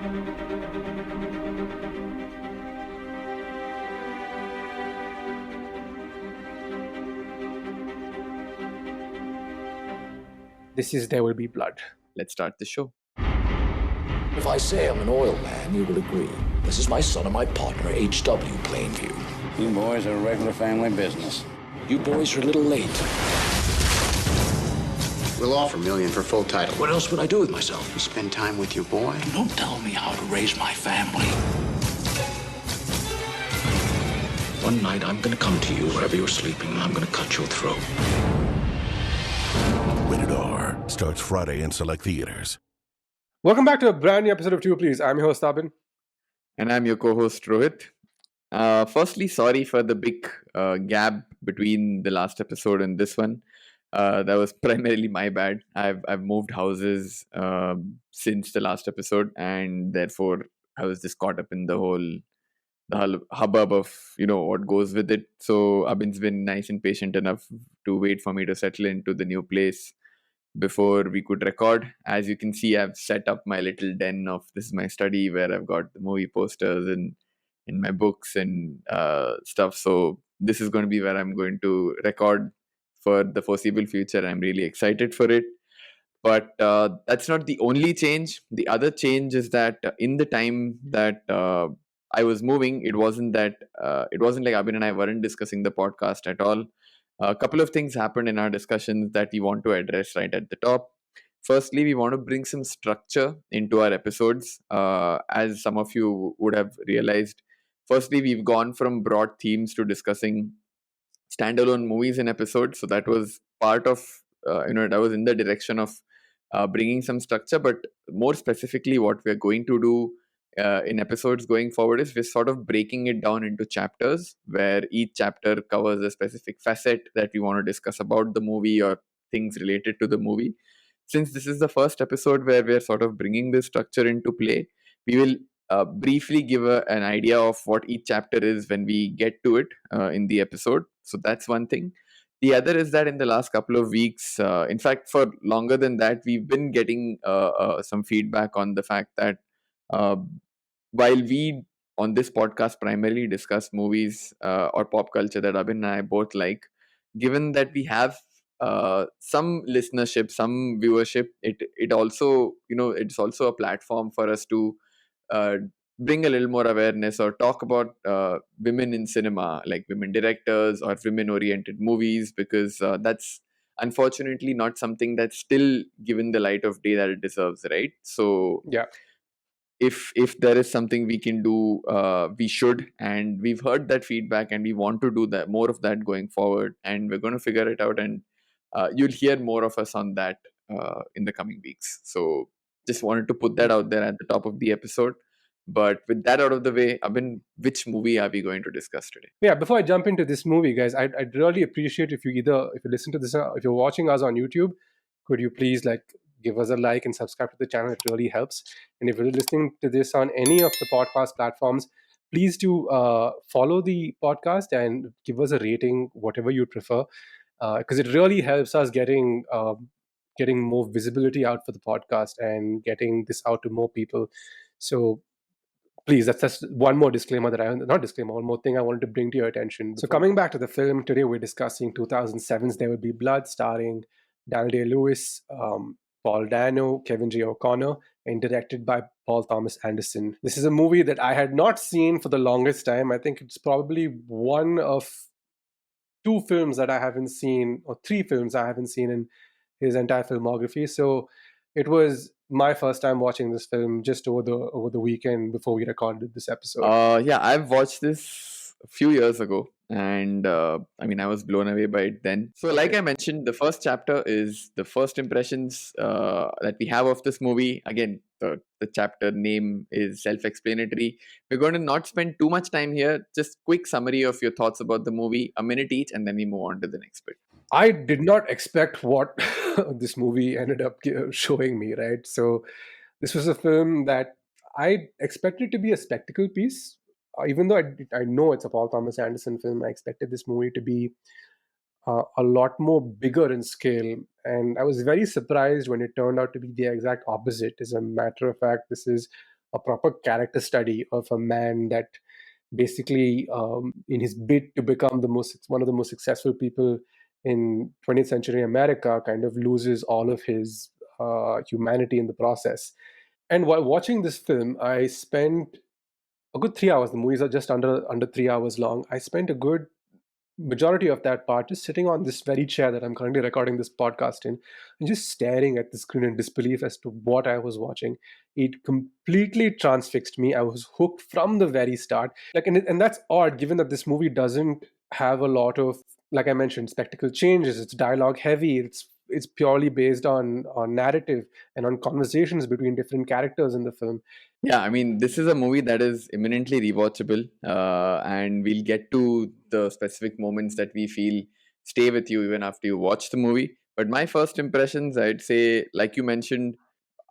This is There Will Be Blood. Let's start the show. If I say I'm an oil man, you will agree. This is my son and my partner, H.W. Plainview. You boys are regular family business. You boys are a little late. We'll offer $1 million for full title. What else would I do with myself? You spend time with your boy? Don't tell me how to raise my family. One night I'm gonna come to you wherever you're sleeping and I'm gonna cut your throat. Rated R starts Friday in select theaters. Welcome back to a brand new episode of Two Please. I'm your host, Abhin. And I'm your co-host, Rohit. Firstly, sorry for the big gap between the last episode and this one. That was primarily my bad. I've moved houses since the last episode, and therefore I was just caught up in the whole hubbub of what goes with it. So Abhin's been nice and patient enough to wait for me to settle into the new place before we could record. As you can see, I've set up my little den of this is my study where I've got the movie posters and my books and stuff. So this is going to be where I'm going to record for the foreseeable future. I'm really excited for it. But that's not the only change. The other change is that in the time that I was moving, it wasn't like Abhin and I weren't discussing the podcast at all. A couple of things happened in our discussions that we want to address right at the top. Firstly, we want to bring some structure into our episodes. As some of you would have realized, firstly, we've gone from broad themes to discussing standalone movies in episodes. So that was part of, that was in the direction of bringing some structure. But more specifically, what we're going to do in episodes going forward is we're sort of breaking it down into chapters where each chapter covers a specific facet that we want to discuss about the movie or things related to the movie. Since this is the first episode where we're sort of bringing this structure into play, we will briefly give an idea of what each chapter is when we get to it in the episode. So that's one thing. The other is that in the last couple of weeks, in fact, for longer than that, we've been getting some feedback on the fact that while we on this podcast primarily discuss movies or pop culture that Abhin and I both like, given that we have some listenership, some viewership, it also it's also a platform for us to bring a little more awareness or talk about women in cinema, like women directors or women oriented movies, because that's unfortunately not something that's still given the light of day that it deserves, right? So Yeah. If there is something we can do, we should, and we've heard that feedback and we want to do that, more of that going forward, and we're going to figure it out, and you'll hear more of us on that in the coming weeks. So just wanted to put that out there at the top of the episode. But with that out of the way, Abhin, which movie are we going to discuss today? Yeah, before I jump into this movie, guys, I'd really appreciate if you listen to this, if you're watching us on YouTube, could you please give us a like and subscribe to the channel? It really helps. And if you're listening to this on any of the podcast platforms, please do follow the podcast and give us a rating, whatever you prefer, because it really helps us getting more visibility out for the podcast and getting this out to more people. So please, that's one more disclaimer one more thing I wanted to bring to your attention. So coming back to the film, today we're discussing 2007's There Will Be Blood, starring Daniel Day-Lewis, Paul Dano, Kevin J. O'Connor, and directed by Paul Thomas Anderson. This is a movie that I had not seen for the longest time. I think it's probably one of two films that I haven't seen, or three films I haven't seen in his entire filmography. So it was my first time watching this film just over the weekend before we recorded this episode. Yeah, I've watched this a few years ago, and I was blown away by it then. So like I mentioned, the first chapter is the first impressions that we have of this movie. Again, the chapter name is self-explanatory. We're going to not spend too much time here. Just quick summary of your thoughts about the movie, a minute each, and then we move on to the next bit. I did not expect what this movie ended up showing me, right? So this was a film that I expected to be a spectacle piece. Even though I know it's a Paul Thomas Anderson film, I expected this movie to be a lot more bigger in scale. And I was very surprised when it turned out to be the exact opposite. As a matter of fact, this is a proper character study of a man that basically, in his bid to become one of the most successful people in 20th century America, kind of loses all of his humanity in the process. And while watching this film, I spent a good 3 hours. The movies are just under 3 hours long. I spent a good majority of that part just sitting on this very chair that I'm currently recording this podcast in and just staring at the screen in disbelief as to what I was watching. It completely transfixed me. I was hooked from the very start. And that's odd given that this movie doesn't have a lot of, like I mentioned, spectacle changes. It's dialogue heavy. It's purely based on narrative and on conversations between different characters in the film. Yeah, I mean, this is a movie that is eminently rewatchable, and we'll get to the specific moments that we feel stay with you even after you watch the movie. But my first impressions, I'd say, like you mentioned,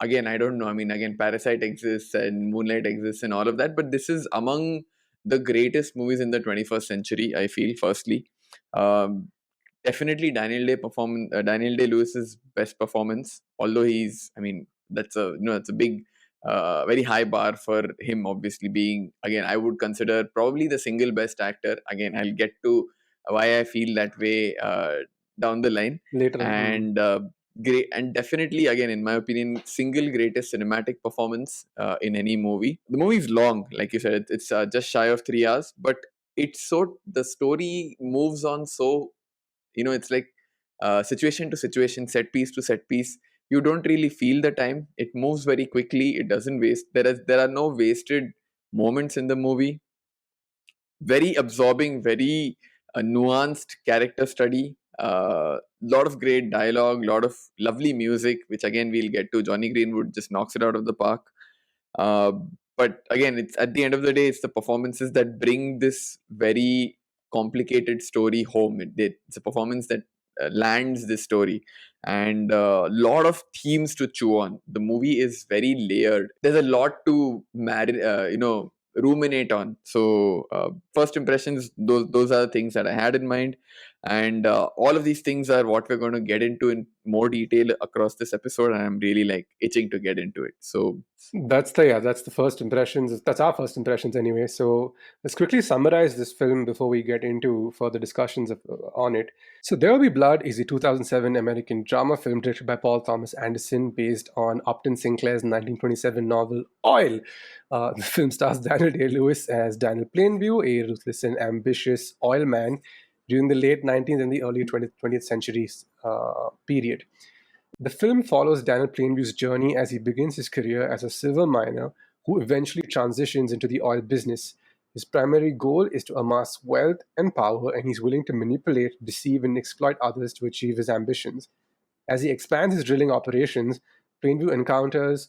again, I don't know. I mean, again, Parasite exists and Moonlight exists and all of that, but this is among the greatest movies in the 21st century, I feel, firstly. Um, Definitely Daniel Day Lewis's best performance, although I mean, that's a big, very high bar for him, obviously being, again, I would consider probably the single best actor. Again, I'll get to why I feel that way down the line. Later on. And great, and definitely, again, in my opinion, single greatest cinematic performance in any movie. The movie is long, like you said, it's just shy of 3 hours, but the story moves on so, it's like situation to situation, set piece to set piece. You don't really feel the time. It moves very quickly. It doesn't waste. There are no wasted moments in the movie. Very absorbing, very nuanced character study. Lot of great dialogue, lot of lovely music, which again we'll get to. Johnny Greenwood just knocks it out of the park. uh, but again, it's at the end of the day, it's the performances that bring this very complicated story home. It's a performance that lands this story, and a lot of themes to chew on. The movie is very layered. There's a lot to ruminate on. So first impressions, those are the things that I had in mind, and all of these things are what we're going to get into in more detail across this episode, and I'm really like itching to get into it. So That's the first impressions. That's our first impressions anyway. So let's quickly summarize this film before we get into further discussions on it. So There Will Be Blood is a 2007 American drama film directed by Paul Thomas Anderson based on Upton Sinclair's 1927 novel Oil. The film stars Daniel Day-Lewis as Daniel Plainview, a ruthless and ambitious oil man during the late 19th and the early 20th centuries period. The film follows Daniel Plainview's journey as he begins his career as a silver miner who eventually transitions into the oil business. His primary goal is to amass wealth and power, and he's willing to manipulate, deceive, and exploit others to achieve his ambitions. As he expands his drilling operations, Plainview encounters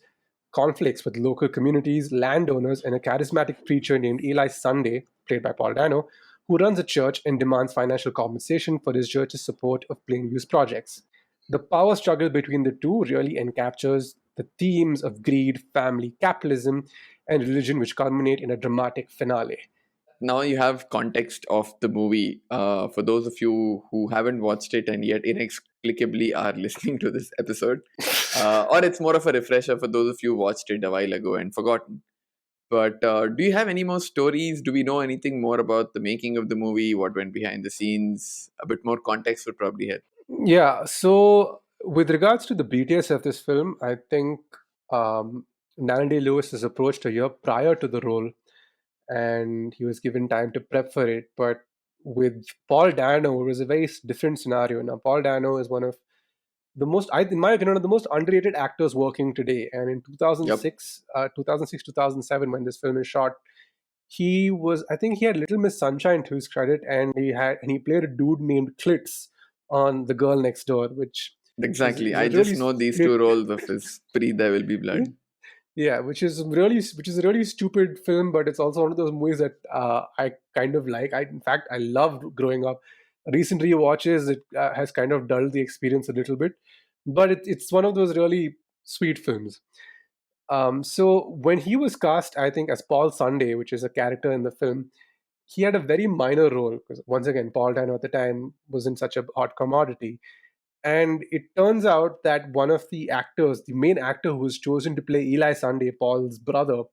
conflicts with local communities, landowners, and a charismatic preacher named Eli Sunday, played by Paul Dano, who runs a church and demands financial compensation for his church's support of Plainview's projects. The power struggle between the two really encaptures the themes of greed, family, capitalism, and religion, which culminate in a dramatic finale. now you have context of the movie, for those of you who haven't watched it and yet inexplicably are listening to this episode, or it's more of a refresher for those of you who watched it a while ago and forgotten. But do you have any more stories? Do we know anything more about the making of the movie? What went behind the scenes? A bit more context would probably help. Yeah, so with regards to the BTS of this film, I think Daniel Day-Lewis was approached a year prior to the role, and he was given time to prep for it. But with Paul Dano, it was a very different scenario. Now, Paul Dano is one of the most, in my opinion, one of the most underrated actors working today. And in 2007, when this film is shot, I think he had Little Miss Sunshine to his credit, and he played a dude named Klitz on The Girl Next Door, which Exactly. is I a just really know these two roles of his pre There Will Be Blood. yeah, which is a really stupid film, but it's also one of those movies that I kind of like. In fact, I loved growing up. Recent rewatches, it has kind of dulled the experience a little bit, but it's one of those really sweet films. So when he was cast, I think as Paul Sunday, which is a character in the film, he had a very minor role because once again, Paul Dano at the time wasn't such a hot commodity. And it turns out that one of the actors, the main actor who was chosen to play Eli Sunday, Paul's brother,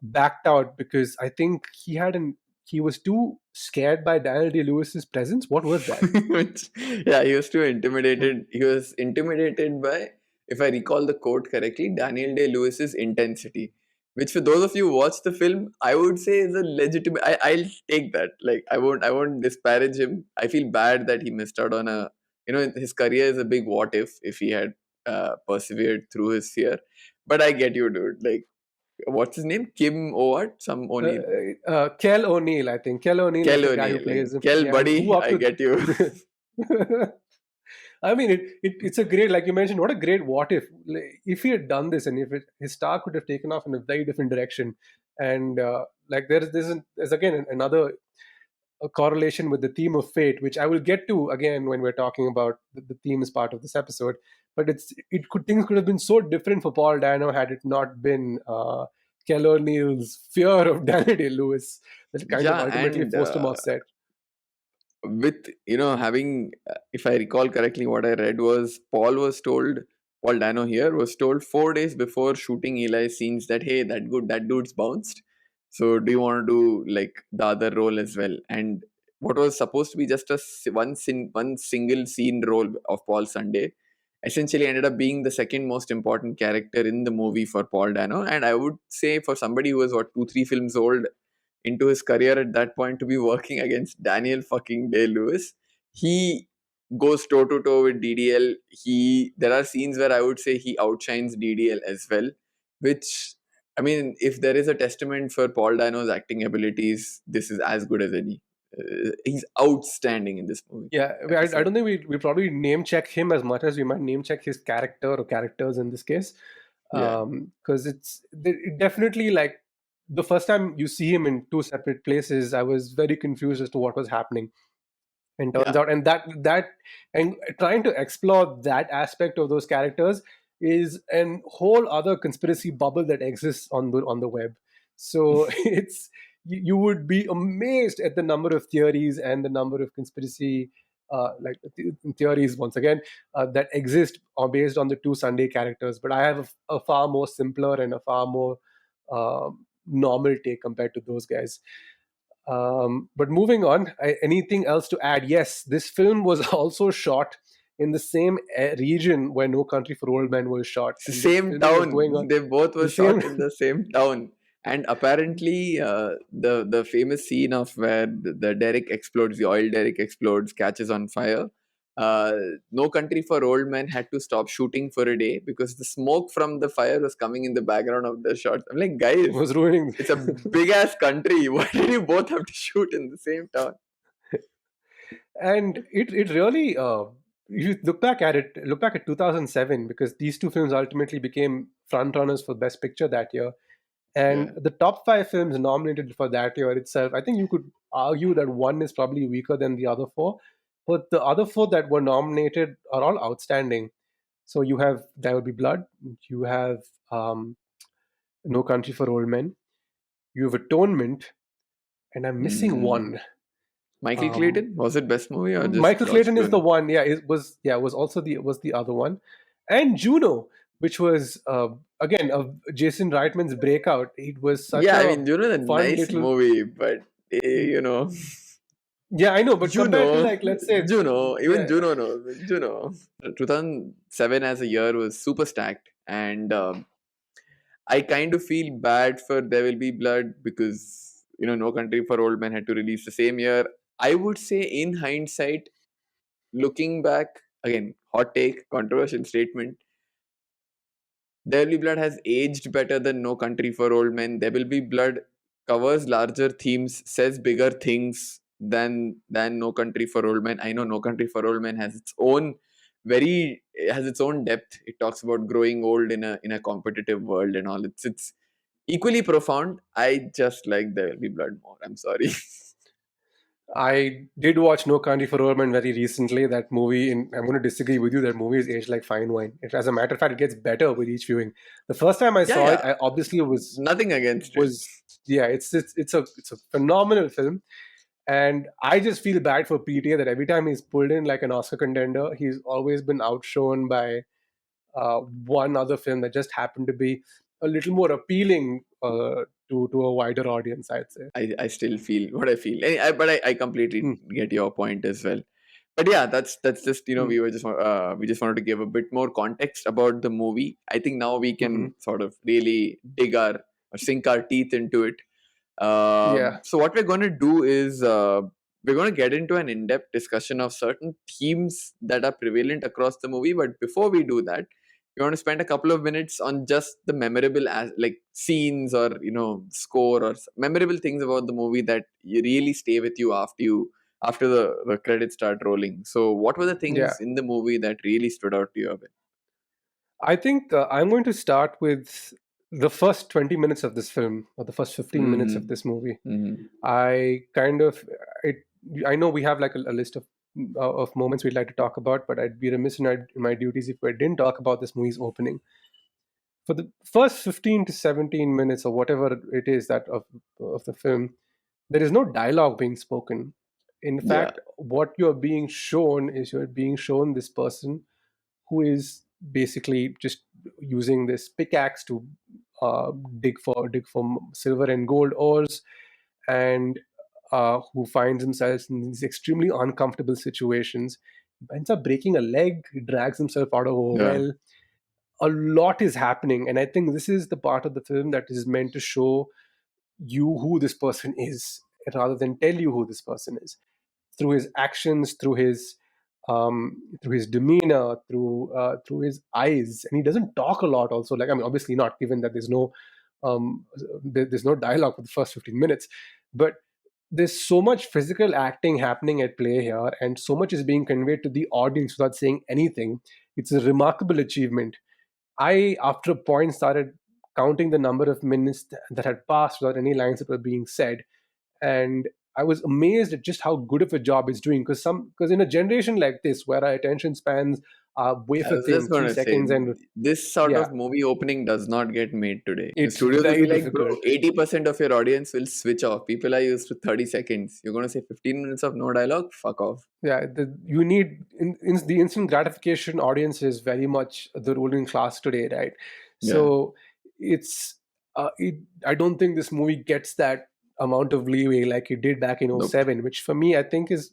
backed out because I think he was too scared by Daniel Day-Lewis's presence. What was that? Yeah, he was too intimidated. He was intimidated by, if I recall the quote correctly, Daniel Day-Lewis's intensity. Which, for those of you who watch the film, I would say is a legitimate. I'll take that. Like, I won't disparage him. I feel bad that he missed out on a. His career is a big what if he had persevered through his fear. But I get you, dude. Like, what's his name? Kim or what? Some O'Neill. Kel O'Neill, I think. Kel O'Neill is Kel the guy who O'Neill. plays him. Kel, Yeah, who grew buddy, up I get you. I mean, it's a great, like you mentioned, what a great what if. Like, if he had done this and if his star could have taken off in a very different direction. And like there's again another correlation with the theme of fate, which I will get to again when we're talking about the theme as part of this episode. But things could have been so different for Paul Dano had it not been Kel O'Neill's fear of Daniel Day-Lewis that kind of Yeah, ultimately and forced him off set. with having, if I recall correctly, what I read was Paul Dano here was told 4 days before shooting Eli's scenes that, hey, that dude's bounced, so do you want to do like the other role as well? And what was supposed to be just one single scene role of Paul Sunday essentially ended up being the second most important character in the movie for Paul Dano. And I would say, for somebody who was 2-3 films old into his career at that point, to be working against Daniel fucking Day-Lewis, he goes toe to toe with DDL. There are scenes where I would say he outshines DDL as well, which, I mean, if there is a testament for Paul Dano's acting abilities, this is as good as any. He's outstanding in this movie. Yeah, I don't think we probably name check him as much as we might name check his character or characters in this case. Yeah. Because it definitely, like, the first time you see him in two separate places, I was very confused as to what was happening. And turns out, and that and trying to explore that aspect of those characters is an whole other conspiracy bubble that exists on the web. So you would be amazed at the number of theories and the number of conspiracy theories once again that exist based on the two Sunday characters. But I have a far more simpler and a far more normal take compared to those guys. But moving on, anything else to add? Yes, this film was also shot in the same region where No Country for Old Men was shot. It's the same town. They both were shot in the same town. And apparently, the famous scene of where the derrick explodes, the oil derrick explodes, catches on fire. No Country for Old Men had to stop shooting for a day because the smoke from the fire was coming in the background of the shots. I'm like, guys, it was ruining. It's a big ass country. Why did you both have to shoot in the same town? And it really, you look back at 2007, because these two films ultimately became frontrunners for Best Picture that year. And the top 5 films nominated for that year itself, I think you could argue that one is probably weaker than the other 4. But the other 4 that were nominated are all outstanding. So you have There Will Be Blood, you have No Country for Old Men, you have Atonement, and I'm missing one. Michael Clayton? Was it best movie or just Michael Clayton Clooney? is the one. Yeah, it was also the other one. And Juno, which was again Jason Reitman's breakout. It was such I mean, Juno is a nice movie, but yeah, I know, but compared to, like, let's say Juno, even Juno knows. Juno. 2007 as a year was super stacked, and I kind of feel bad for There Will Be Blood because No Country for Old Men had to release the same year. I would say, in hindsight, looking back, again, hot take, controversial statement, There Will Be Blood has aged better than No Country for Old Men. There Will Be Blood covers larger themes, says bigger things than No Country for Old Men. I know No Country for Old Men has its own depth. It talks about growing old in a competitive world and all. It's equally profound. I just like There Will Be Blood more. I'm sorry. I did watch No Country for Old Men very recently. That movie, I'm going to disagree with you. That movie is aged like fine wine. As a matter of fact, it gets better with each viewing. The first time I saw it, I obviously was nothing against it. It's a phenomenal film, and I just feel bad for PTA that every time he's pulled in like an Oscar contender, he's always been outshone by one other film that just happened to be a little more appealing to a wider audience, I'd say. I still feel what I feel. But I completely Mm, get your point as well. But yeah, that's just mm, we just wanted to give a bit more context about the movie. I think now we mhm. can sort of really dig our or sink our teeth into it. Yeah, So what we're going to do is we're going to get into an in-depth discussion of certain themes that are prevalent across the movie. But before we do that, we want to spend a couple of minutes on just the memorable like scenes or score or memorable things about the movie that you really stay with you after the credits start rolling. So what were the yeah. things in the movie that really stood out to you, Abhin? I think I'm going to start with the first 20 minutes of this film, or the first 15 minutes of Mm-hmm. this movie. Mm-hmm. I kind of it. I know we have like a list of moments we'd like to talk about, but I'd be remiss in my duties if I didn't talk about this movie's opening. For the first 15 to 17 minutes, or whatever it is that of the film, there is no dialogue being spoken. In Yeah. fact, what you're being shown is you're being shown this person who is basically just using this pickaxe to uh, dig for silver and gold ores, and who finds himself in these extremely uncomfortable situations. Ends up breaking a leg, drags himself out of a Yeah. well. A lot is happening, and I think this is the part of the film that is meant to show you who this person is rather than tell you who this person is through his actions, through his demeanor, through his eyes. And he doesn't talk a lot also, like, I mean, obviously not, given that there's no dialogue for the first 15 minutes, but there's so much physical acting happening at play here, and so much is being conveyed to the audience without saying anything. It's a remarkable achievement. I, after a point, started counting the number of minutes that had passed without any lines that were being said, and I was amazed at just how good of a job it's doing. Because in a generation like this, where our attention spans are I wafer was just thin, going three to say, seconds, and this sort yeah, of movie opening does not get made today. The it's studios will be very like, bro, difficult. 80% of your audience will switch off. People are used to 30 seconds. You're going to say 15 minutes of no dialogue? Fuck off. Yeah, you need in the instant gratification audience is very much the ruling class today, right? Yeah. So it's it, I don't think this movie gets that amount of leeway like it did back in Nope. '07, which for me I think is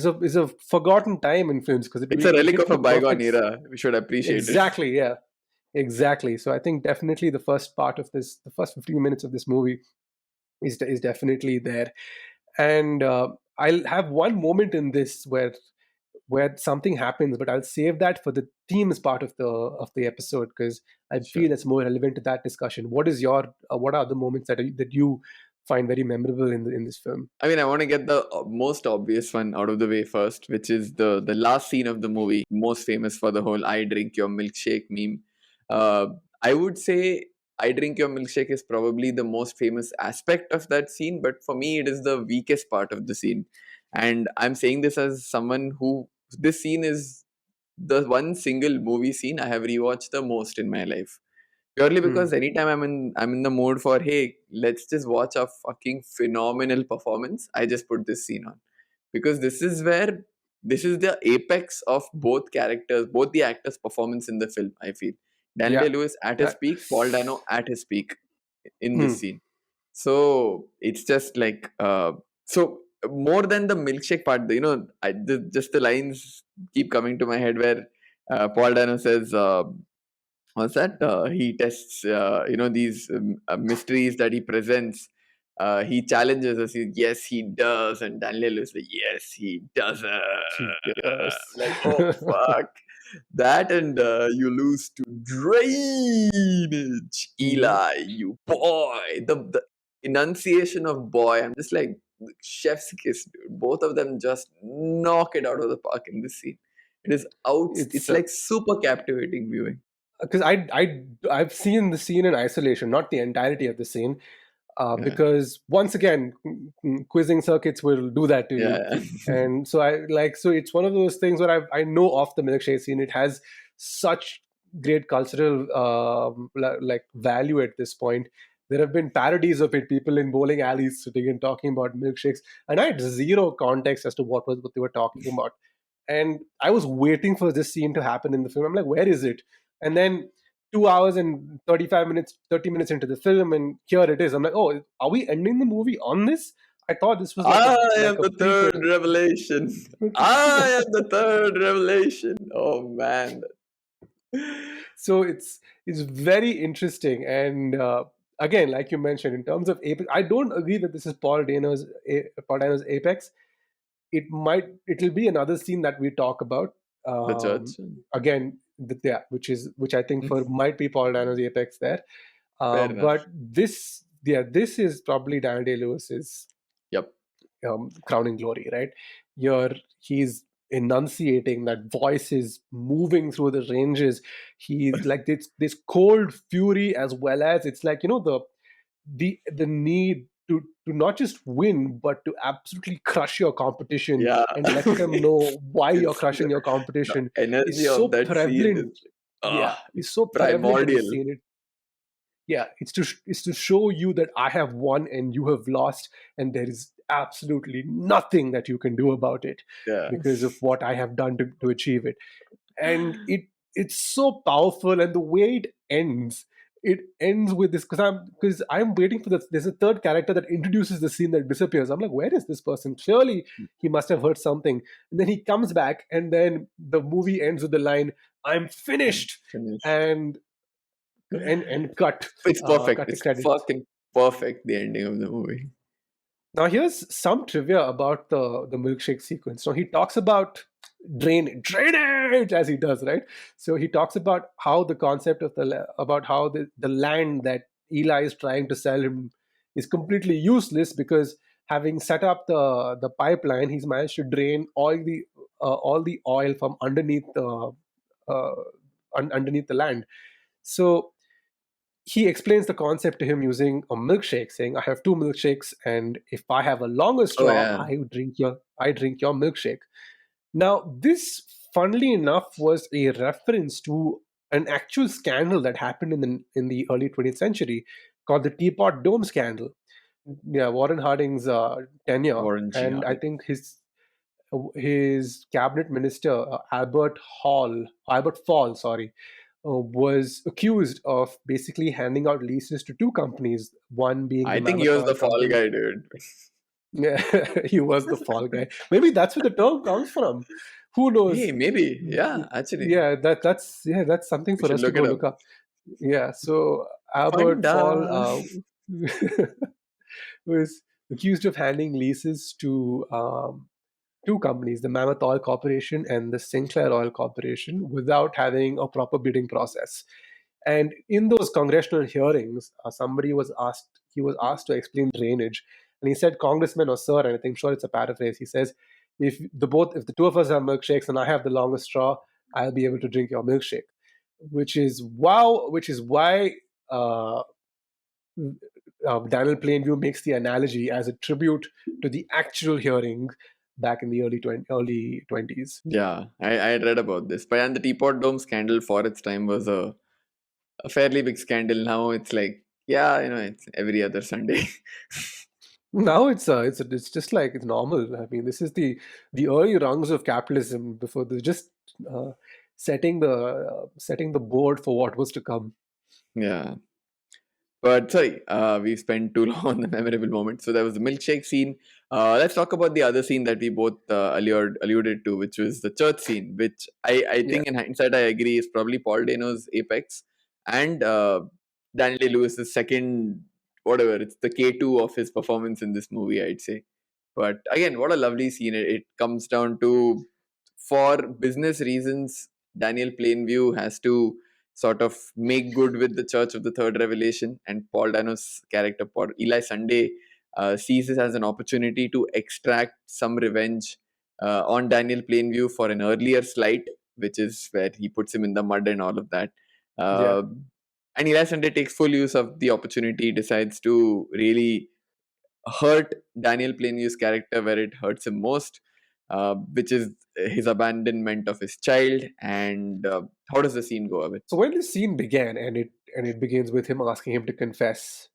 a forgotten time in films, because It's a it relic hit of a the bygone perfect. era. We should appreciate it. Exactly, yeah, exactly. So I think definitely the first 15 minutes of this movie is definitely there. And I'll have one moment in this where something happens, but I'll save that for the themes part of the episode, because I Sure. feel it's more relevant to that discussion. What are the moments that you find very memorable in this film? I mean, I want to get the most obvious one out of the way first, which is the last scene of the movie, most famous for the whole "I drink your milkshake" meme. Uh, I would say "I drink your milkshake" is probably the most famous aspect of that scene, but for me, it is the weakest part of the scene. And I'm saying this as someone who this scene is the one single movie scene I have rewatched the most in my life, purely Hmm. because anytime I'm in the mood for, hey, let's just watch a fucking phenomenal performance, I just put this scene on, because this is the apex of both characters, both the actors' performance in the film. I feel Daniel Yeah. Day Lewis at his Yeah. peak, Paul Dano at his peak in Hmm. this scene. So it's just like so more than the milkshake part, just the lines keep coming to my head where Paul Dano says, what's that? He tests, these mysteries that he presents. He challenges us. Yes, he does. And Daniel is like, yes, he doesn't. Yes. Like, oh, fuck. That and you lose to drainage. Hmm. Eli, you boy. The enunciation of boy, I'm just like, chef's kiss, dude. Both of them just knock it out of the park in this scene. It is out. It's It's like super captivating viewing. because I've seen the scene in isolation, not the entirety of the scene, Yeah. because once again, quizzing circuits will do that to you. Yeah. And so it's one of those things where I know of the milkshake scene. It has such great cultural like value at this point. There have been parodies of it, people in bowling alleys sitting and talking about milkshakes, and I had zero context as to what they were talking about. And I was waiting for this scene to happen in the film. I'm like, where is it? And then 2 hours and 30 minutes into the film, and here it is. I'm like, oh, are we ending the movie on this? I thought this was I am like a the third prequel. revelation. I am the third revelation. Oh man. So it's very interesting, and again, like you mentioned, in terms of Apex, I don't agree that this is Paul Dano's Apex. It'll be another scene that we talk about. The church. Again, yeah, which I think for might be Paul Dano's Apex there. Fair enough. But this is probably Daniel Day Lewis's Yep. crowning glory, right? He's enunciating, that voice is moving through the ranges. He's like this cold fury, as well as it's like, the need to not just win, but to absolutely crush your competition, Yeah. and let them know why you're It's crushing your the competition energy is so of that scene prevalent. is Yeah, it's so prevalent in the primordial. scene. Yeah, it's to show you that I have won and you have lost, and there is absolutely nothing that you can do about it Yeah. because of what I have done to achieve it. And it's so powerful, and the way it ends with this, because I'm waiting for this. There's a third character that introduces the scene that disappears. I'm like, where is this person? Surely he must have heard something. And then he comes back, and then the movie ends with the line, "I'm finished," Finished. and cut. It's perfect. Cut to It's credits. fucking perfect, the ending of the movie. Now here's some trivia about the milkshake sequence. So he talks about drainage, as he does, right? So he talks about how the concept of about how the land that Eli is trying to sell him is completely useless, because having set up the pipeline, he's managed to drain all the oil from uh, underneath the land. So he explains the concept to him using a milkshake, saying, "I have two milkshakes, and if I have a longer Oh straw, yeah. I drink your milkshake." Now, this, funnily enough, was a reference to an actual scandal that happened in the early 20th century, called the Teapot Dome scandal. Yeah, Warren Harding's tenure, Warren G. and I Harding. think his cabinet minister, Albert Fall, sorry, was accused of basically handing out leases to two companies, one being I the think he Mammoth was Oil the fall Company. guy, dude. Yeah, he was the fall guy. Maybe that's where the term comes from. Who Hey, knows? maybe. Yeah, actually. That's something We for should us to look go it up. look up. Yeah, so Albert Fall Funda. was accused of handing leases to two companies, the Mammoth Oil Corporation and the Sinclair Oil Corporation, without having a proper bidding process. And in those congressional hearings, he was asked to explain drainage. And he said, "Congressman," or "sir," and I think, sure, it's a paraphrase. He says, if the two of us have milkshakes and I have the longest straw, I'll be able to drink your milkshake." Which is why uh, Daniel Plainview makes the analogy as a tribute to the actual hearing back in the early 20s. Yeah, I had read about this. But and the Teapot Dome scandal for its time was a fairly big scandal. Now it's like, yeah, it's every other Sunday. Now it's just like it's normal. I mean, this is the early rungs of capitalism before they're just uh, setting the board for what was to come. Yeah. But sorry, we spent too long on the memorable moment. So there was the milkshake scene. Let's talk about the other scene that we both alluded to, which was the church scene, which I Yeah, think in hindsight I agree is probably Paul Dano's apex and Daniel Day Lewis's second, whatever, it's the K2 of his performance in this movie, I'd say. But again, what a lovely scene. It comes down to, for business reasons, Daniel Plainview has to sort of make good with the Church of the Third Revelation, and Paul Dano's character, Paul Eli Sunday, sees this as an opportunity to extract some revenge on Daniel Plainview for an earlier slight, which is where he puts him in the mud and all of that. yeah. Uh, and Eli Sunday takes full use of the opportunity, decides to really hurt Daniel Plainview's character where it hurts him most, which is his abandonment of his child. And how does the scene go, Abhin? So when the scene began, and it begins with him asking him to confess,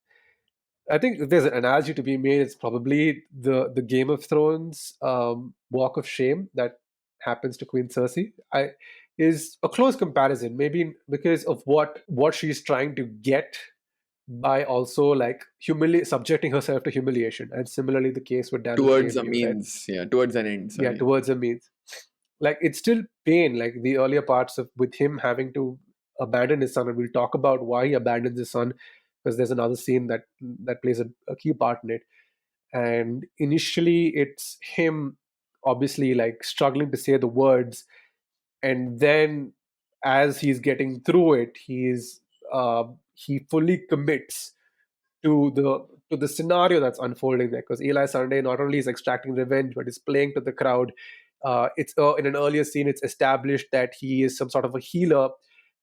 I think if there's an analogy to be made, it's probably the Game of Thrones walk of shame that happens to Queen Cersei. is a close comparison, maybe because of what she's trying to get by also like subjecting herself to humiliation. And similarly, the case with Daniel Towards a Plainview, right? means, yeah, towards an end. Yeah, Sorry. towards a means. Like it's still pain, like the earlier parts of with him having to abandon his son, and we'll talk about why he abandons his son because there's another scene that plays a key part in it. And initially, it's him obviously like struggling to say the words, and then as he's getting through it, he fully commits to the scenario that's unfolding there, because Eli Sunday not only is extracting revenge but is playing to the crowd. It's in an earlier scene it's established that he is some sort of a healer,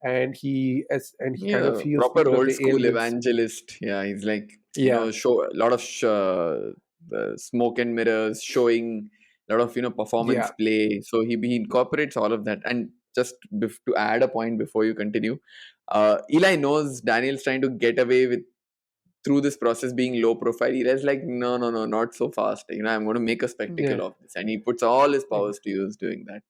and he kind of Yeah, heals proper people of old their school ailments. evangelist. Yeah, he's like, Yeah, show a lot of smoke and mirrors, showing a lot of, performance yeah, play. So he incorporates all of that. And just to add a point before you continue, Eli knows Daniel's trying to get away with through this process being low profile. Eli's like, no, no, no, not so fast. I'm going to make a yeah. spectacle of this, and he puts all his powers to use doing that.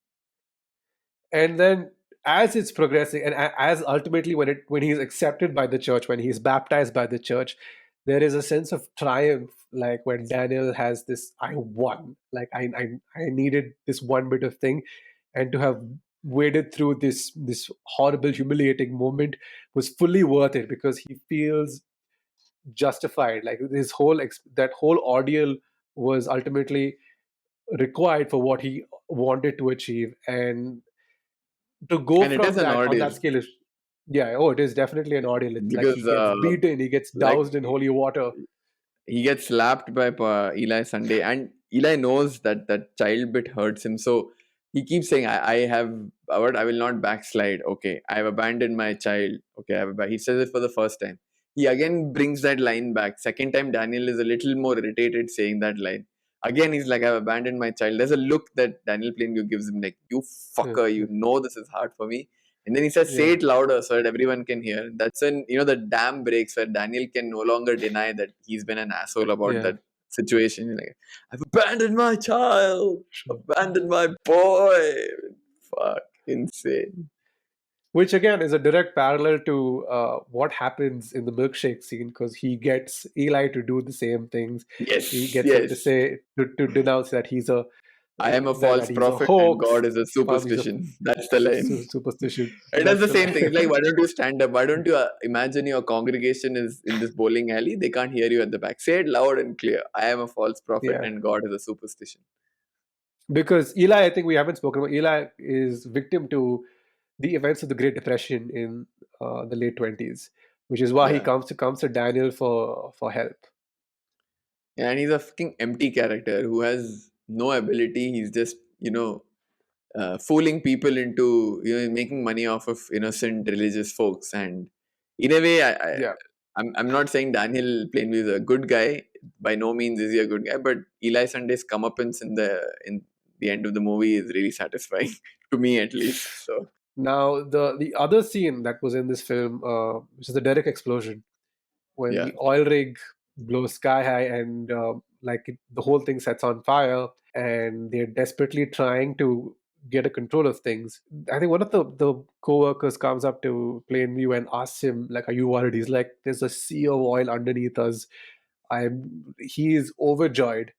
And then as it's progressing, and as ultimately when he's accepted by the church, when he's baptized by the church, there is a sense of triumph, like when Daniel has this, I won, like I needed this one bit of thing, and to have waded through this horrible humiliating moment was fully worth it, because he feels justified, like his that whole ordeal was ultimately required for what he wanted to achieve. And to go And it is from an that on ordeal that scale is, yeah, oh, it is definitely an ordeal. It's like he because, gets beaten, he gets like, doused in holy water. he gets slapped by Eli Sunday, and Eli knows that that child bit hurts him. So he keeps saying, I have, what, I will not backslide. Okay, I have abandoned my child. Okay, he says it for the first time. He again brings that line back. Second time, Daniel is a little more irritated saying that line. Again, he's like, I've abandoned my child. There's a look that Daniel Plainview gives him, like, you Yeah, fucker, you know this is hard for me. And then he says, say yeah, it louder so that everyone can hear. That's when, the dam breaks where Daniel can no longer deny that he's been an asshole about yeah. that situation. He's like, I've abandoned my child, True. abandoned my boy. Fuck, insane. Which again is a direct parallel to what happens in the milkshake scene, because he gets Eli to do the same things. He Yes, gets him to yes. say to denounce that I am a that false he's a prophet and hoax. God is a He's a superstition. That's the line. superstition. It does That's the the same thing. It's line. like, why don't you stand up? Why don't you imagine your congregation is in this bowling alley? They can't hear you at the back. Say it loud and clear. I am a false prophet Yeah. and God is a superstition. Because Eli, I think we haven't spoken about, Eli is victim to the events of the Great Depression in the late 20s, which is why he Yeah. comes to Daniel for help. And he's a fucking empty character who has no ability. He's just, fooling people into, making money off of innocent religious folks. And in a way, Yeah. I'm not saying Daniel Plainview is a good guy. By no means is he a good guy. But Eli Sunday's comeuppance in the end of the movie is really satisfying to me, at least. So Now the other scene that was in this film, which is the Derrick explosion, when yeah, the oil rig blows sky high, and the whole thing sets on fire, and they're desperately trying to get a control of things. I think one of the co-workers comes up to Plainview and asks him, like, are you worried? He's like, there's a sea of oil underneath us. He is overjoyed,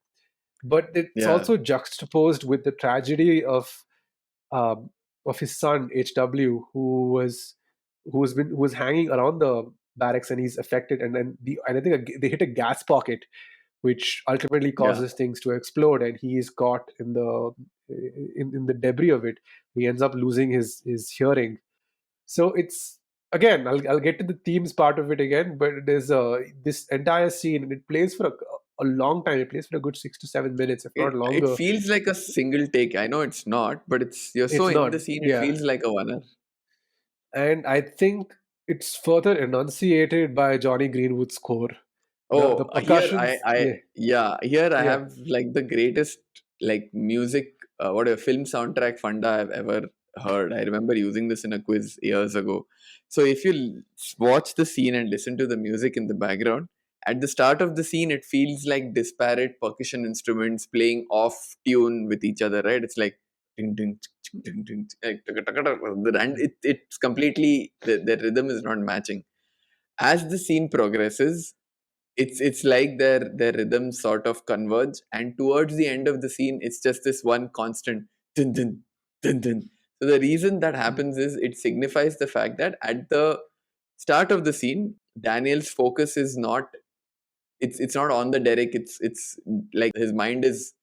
but it's yeah, also juxtaposed with the tragedy um, of his son HW, who was hanging around the barracks, and he's affected, and I think they hit a gas pocket, which ultimately yeah. causes things to explode, and he is caught in the debris of it. He ends up losing his hearing. So it's, again, I'll get to the themes part of it again, but there's this entire scene, and it plays for a long time. It plays for a good 6 to 7 minutes, if not It longer. feels like a single take. I know it's not, but you're so It's in not, the scene. It yeah. feels like a one. And I think it's further enunciated by Johnny Greenwood's score. The Oh, percussions, yeah, here I yeah, have like the greatest like music, what a film soundtrack funda I've ever heard. I remember using this in a quiz years ago. So if you watch the scene and listen to the music in the background, at the start of the scene, it feels like disparate percussion instruments playing off tune with each other, right? It's like ding, ding, ding, ding, like, and it's completely the rhythm is not matching. As the scene progresses, it's like their rhythms sort of converge, and towards the end of the scene, it's just this one constant dun dun dun dun. So the reason that happens is it signifies the fact that at the start of the scene, Daniel's focus is not it's not on the Derek. It's like his mind is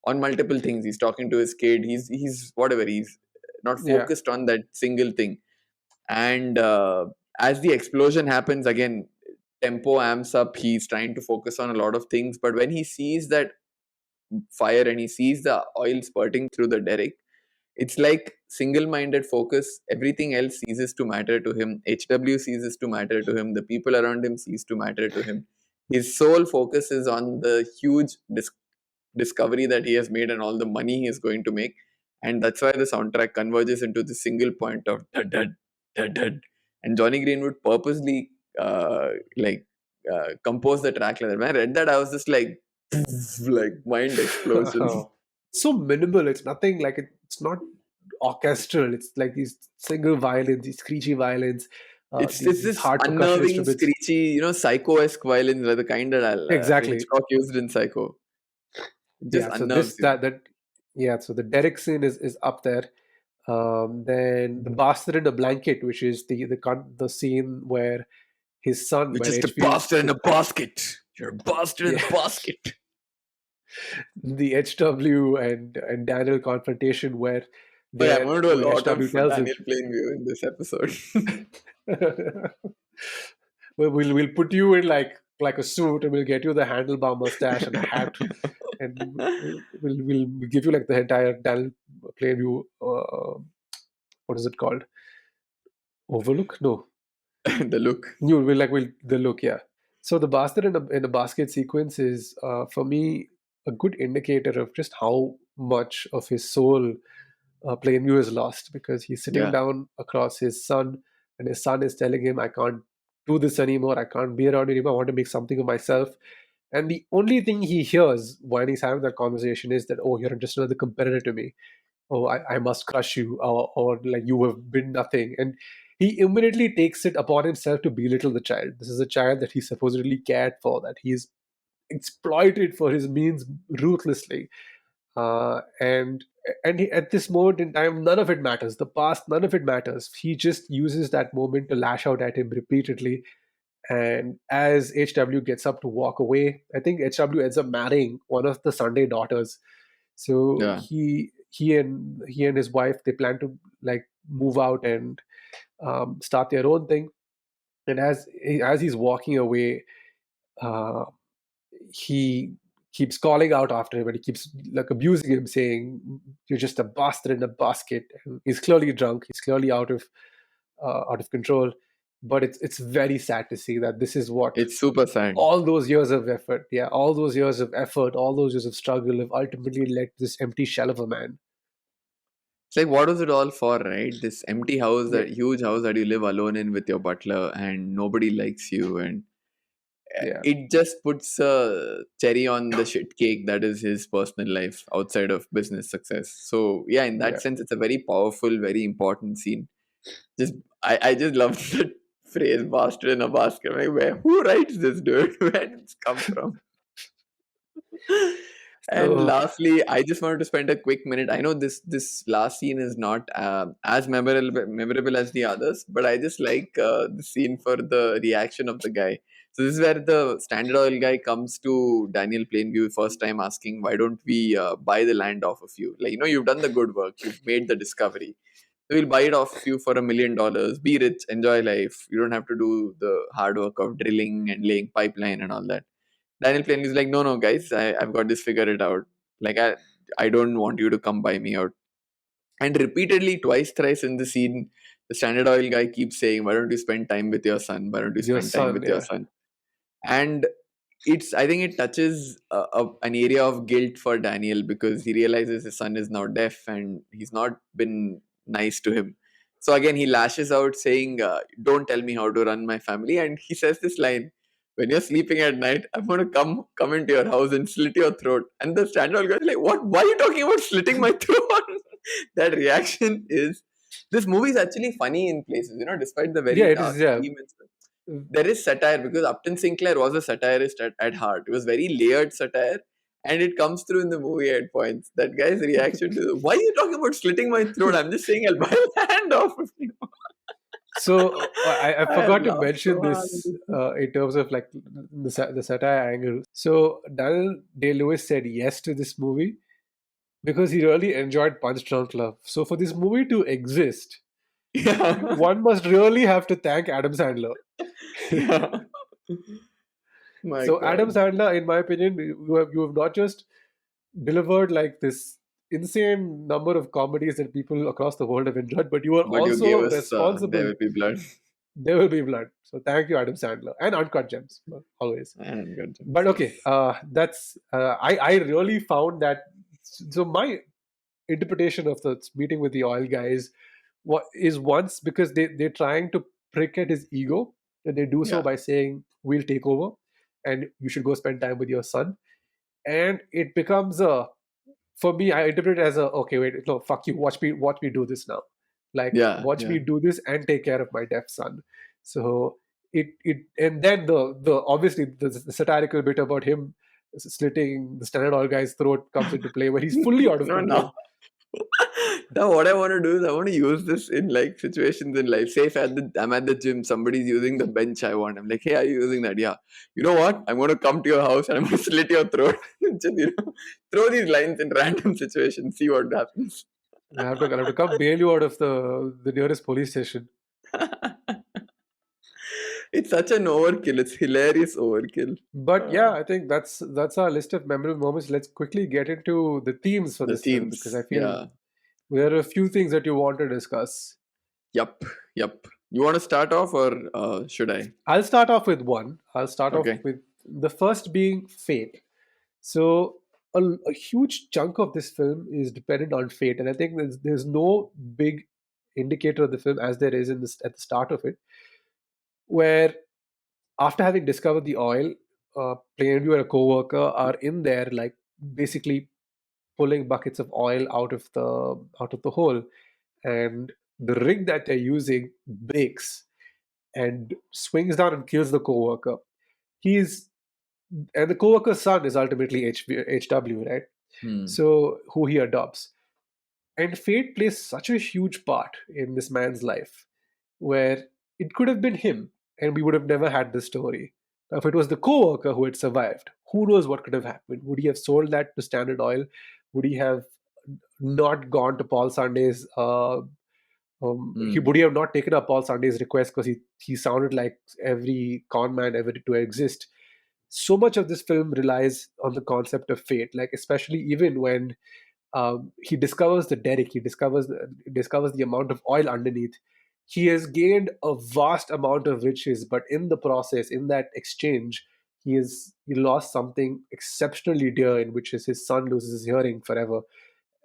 on multiple things. He's talking to his kid. He's whatever. He's not Yeah. focused on that single thing. And as the explosion happens again, tempo amps up. He's trying to focus on a lot of things, but when he sees that fire and he sees the oil spurting through the derrick, it's like single-minded focus. Everything else ceases to matter to him. HW ceases to matter to him. The people around him cease to matter to him. His sole focus is on the huge discovery that he has made and all the money he is going to make. And that's why the soundtrack converges into the single point of dud, dud, dud, dud. And Johnny Greenwood purposely composed the track like that. When I read that, I was just like mind explosions. So minimal. It's nothing like it's not orchestral. It's like these single violins, these screechy violins. It's These this hard percussion unnerving, instruments. screechy, psycho-esque violins, like the kind that Exactly. Hitchcock used in Psycho. It just Yeah. So unnerves this you. that yeah. So the Derek scene is up there. Then the bastard in a blanket, which is the scene where his son, Which where is the HW, bastard in a basket. You're a bastard in Yeah. a basket. the HW and Daniel confrontation where Oh, yeah, I'm going to do a where lot HW of tells him, Daniel Plainview in this episode. we'll put you in like a suit and we'll get you the handlebar mustache and a hat and we'll give you like the entire Daniel Plainview. What is it called? Overlook? No. The look. The look, yeah. So the bastard in a basket sequence is, for me, a good indicator of just how much of his soul Plainview has lost, because he's sitting Yeah. down across his son, and his son is telling him, "I can't do this anymore. I can't be around you anymore. I want to make something of myself." And the only thing he hears when he's having that conversation is that, "Oh, you're just another competitor to me. Oh, I must crush you," or like, "You have been nothing." And he immediately takes it upon himself to belittle the child. This is a child that he supposedly cared for, that he's exploited for his means ruthlessly. And at this moment in time, none of it matters. The past, none of it matters. He just uses that moment to lash out at him repeatedly. And as HW gets up to walk away, I think HW ends up marrying one of the Sunday daughters. So Yeah. he and his wife, they plan to like move out and start their own thing. And as he's walking away, uh, he keeps calling out after him, and he keeps like abusing him, saying, "You're just a bastard in a basket." And he's clearly drunk. He's clearly out of control. But it's very sad to see that this is what It's super sad. all those years of effort, all those years of effort, all those years of struggle have ultimately led to this empty shell of a man. It's like, what was it all for, right? This empty house, Yeah. that huge house that you live alone in with your butler, and nobody likes you, and Yeah. it just puts a cherry on the shit cake that is his personal life outside of business success. So yeah, in that Yeah. sense, it's a very powerful, very important scene. I just love the phrase "bastard in a basket." I'm like, who writes this, dude? Where did this come from? And So lastly, I just wanted to spend a quick minute. I know this last scene is not as memorable as the others, but I just like the scene for the reaction of the guy. So this is where the Standard Oil guy comes to Daniel Plainview first time, asking, "Why don't we buy the land off of you? Like, you've done the good work, you've made the discovery. So we'll buy it off of you for $1 million. Be rich, enjoy life. You don't have to do the hard work of drilling and laying pipeline and all that." Daniel Plainview is like, no, guys, I've got this figured it out. Like, I don't want you to come buy me out. And repeatedly, twice, thrice in the scene, the Standard Oil guy keeps saying, "Why don't you spend time with your son? Why don't you your spend time son, with your son?" And I think it touches an area of guilt for Daniel, because he realizes his son is now deaf and he's not been nice to him. So again, he lashes out saying, "Don't tell me how to run my family." And he says this line, "When you're sleeping at night, I'm going to come into your house and slit your throat." And the Standard Oil guy is like, "What? Why are you talking about slitting my throat?" that reaction is. This movie is actually funny in places, despite the Yeah, very it dark is. Yeah. theme and stuff. There is satire because Upton Sinclair was a satirist at heart. It was very layered satire, and it comes through in the movie at points. That guy's reaction to why are you talking about slitting my throat? I'm just saying I'll buy a hand off of you. So I I have forgot to laughed so mention hard at this this. in terms of like the satire angle. So Daniel Day-Lewis said yes to this movie because he really enjoyed Punch Drunk Love. So for this movie to exist, Yeah. one must really have to thank Adam Sandler. Yeah. My So Adam God. Sandler, in my opinion, you have not just delivered like this insane number of comedies that people across the world have enjoyed, but you are But you gave also us There responsible. Will Be Blood There will be blood. So thank you, Adam Sandler, and Uncut Gems always. and Good But Gems, okay, yes. that's I really found that. So my interpretation of the meeting with the oil guys what is once because they're trying to prick at his ego, and they do so Yeah. by saying we'll take over and you should go spend time with your son, and it becomes a, for me I interpret it as a, okay, wait, no, fuck you, watch me do this now, like Yeah. watch Yeah. me do this and take care of my deaf son. So it and then the obviously the satirical bit about him slitting the Standard Oil guy's throat comes into play where he's fully out of No, control. no. Now, what I want to do is I want to use this in like situations in life. Say if I'm at the gym, somebody's using the bench I want. I'm like, hey, are you using that? Yeah. You know what? I'm going to come to your house and I'm going to slit your throat. Just, throw these lines in random situations, see what happens. I have to come bail you out of the nearest police station. It's such an overkill. It's hilarious overkill. But yeah, I think that's our list of memorable moments. Let's quickly get into the themes for The this film because themes. I feel Yeah. there are a few things that you want to discuss. Yup. Yup. You want to start off or should I? I'll start off with one. I'll start off Okay. with the first being fate. So a huge chunk of this film is dependent on fate, and I think there's no big indicator of the film as there is in this at the start of it, where after having discovered the oil, Plainview and a coworker are in there, like basically pulling buckets of oil out of the hole, and the rig that they're using breaks and swings down and kills the coworker. He's and the coworker's son is ultimately HW, right? Hmm. So who he adopts. And fate plays such a huge part in this man's life, where it could have been him, and we would have never had this story. Now, if it was the coworker who had survived, who knows what could have happened? Would he have sold that to Standard Oil? Would he have not gone to Paul Sunday's? Hmm. Would he have not taken up Paul Sunday's request because he sounded like every con man ever to exist? So much of this film relies on the concept of fate, like especially even when he discovers the derrick, he discovers the amount of oil underneath. He has gained a vast amount of riches, but in the process, in that exchange, he lost something exceptionally dear, in which is his son loses his hearing forever.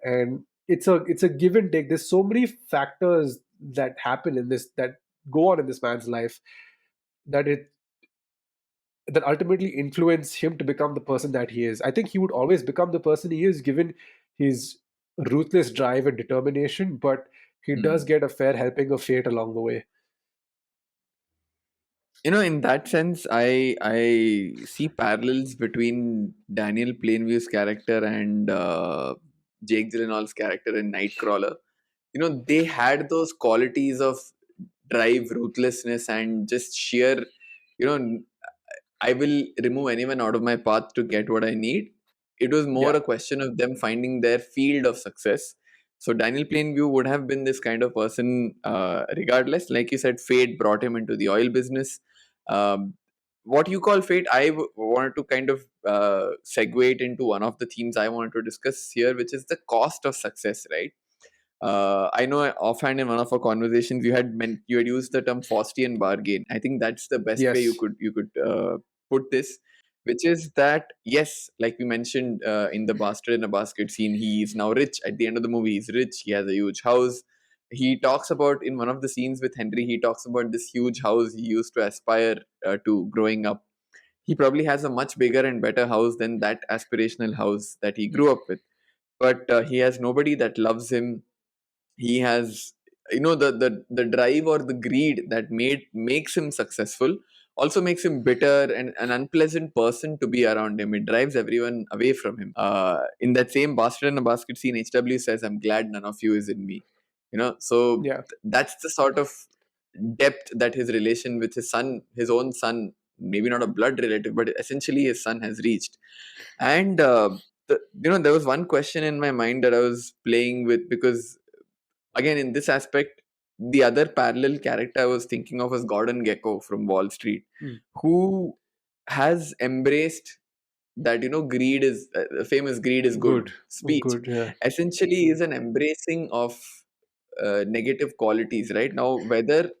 And it's a give and take. There's so many factors that happen in this that go on in this man's life that it that ultimately influence him to become the person that he is. I think he would always become the person he is given his ruthless drive and determination, but he does Hmm. get a fair helping of fate along the way. In that sense, I see parallels between Daniel Plainview's character and Jake Gyllenhaal's character in Nightcrawler. They had those qualities of drive, ruthlessness, and just sheer, you know, I will remove anyone out of my path to get what I need. It was more Yeah, a question of them finding their field of success. So Daniel Plainview would have been this kind of person, regardless. Like you said, fate brought him into the oil business. Um, what you call fate, wanted to kind of segue it into one of the themes I wanted to discuss here, which is the cost of success, right? I know offhand in one of our conversations you had used the term Faustian bargain. I think that's the best way yes, you could put this, which is that yes, like we mentioned in the Bastard in a Basket scene, he is now rich. At the end of the movie, he's rich. He has a huge house. He talks about in one of the scenes with Henry. He talks about this huge house he used to aspire to growing up. He probably has a much bigger and better house than that aspirational house that he grew up with. but he has nobody that loves him. He has, the drive or the greed that makes him successful also makes him bitter and an unpleasant person to be around him. It drives everyone away from him. In that same Bastard in a Basket scene, HW says, "I'm glad none of you is in me." So Yeah. that's the sort of depth that his relation with his own son, maybe not a blood relative, but essentially his son, has reached. And there was one question in my mind that I was playing with, because again, in this aspect, the other parallel character I was thinking of was Gordon Gekko from Wall Street, Mm. who has embraced that, greed is famous greed is good Good. speech. Good. Yeah. Essentially is an embracing of negative qualities, right? Now, whether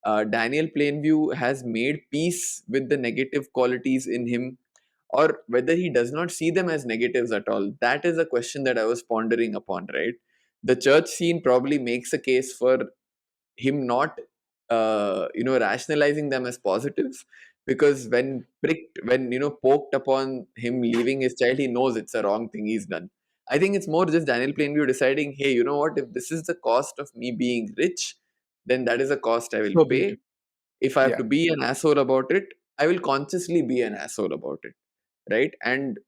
Daniel Plainview has made peace with the negative qualities in him, or whether he does not see them as negatives at all, that is a question that I was pondering upon, right? The church scene probably makes a case for him not rationalizing them as positives, because when poked upon him leaving his child, he knows it's a wrong thing he's done. I think it's more just Daniel Plainview deciding, hey, you know what, if this is the cost of me being rich, then that is a cost I will So be pay. it. If I have Yeah. to be an asshole about it, I will consciously be an asshole about it, right? And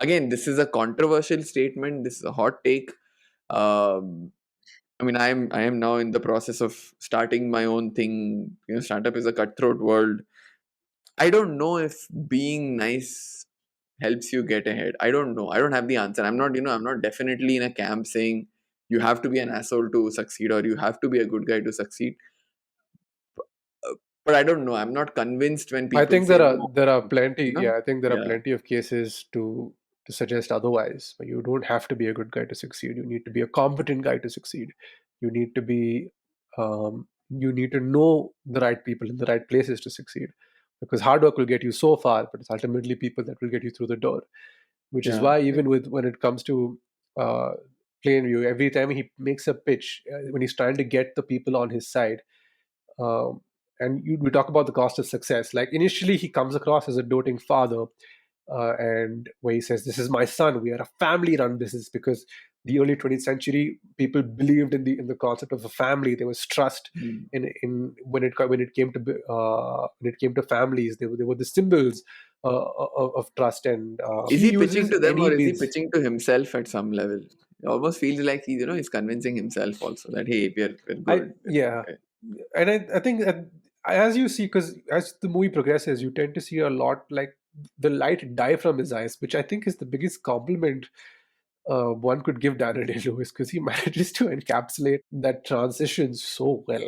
again, this is a controversial statement, this is a hot take. um, I mean, I am now in the process of starting my own thing. Startup is a cutthroat world. I don't know if being nice helps you get ahead. I don't know. I don't have the answer. I'm not definitely in a camp saying you have to be an asshole to succeed or you have to be a good guy to succeed. But I don't know. I'm not convinced when I people think say there are no. there are plenty. You know? Yeah, I think there are Yeah. plenty of cases to suggest otherwise. But you don't have to be a good guy to succeed. You need to be a competent guy to succeed. You need to be. You need to know the right people in the right places to succeed. Because hard work will get you so far, but it's ultimately people that will get you through the door. Which is Yeah. why even with when it comes to uh, Plainview, every time he makes a pitch, when he's trying to get the people on his side, um, and we talk about the cost of success. Like initially, he comes across as a doting father, and where he says, "This is my son. We are a family-run business." Because the early 20th century people believed in the concept of a family. There was trust Mm. in when it came to families. They were the symbols of trust, and Is he he pitching uses to them any or is he means. pitching to himself at some level? It almost feels like he's convincing himself also that, hey, we're I good. Yeah, Okay. and I think that as you see, because as the movie progresses, you tend to see a lot like the light die from his eyes, which I think is the biggest compliment one could give Daniel Day-Lewis, because he manages to encapsulate that transition so well.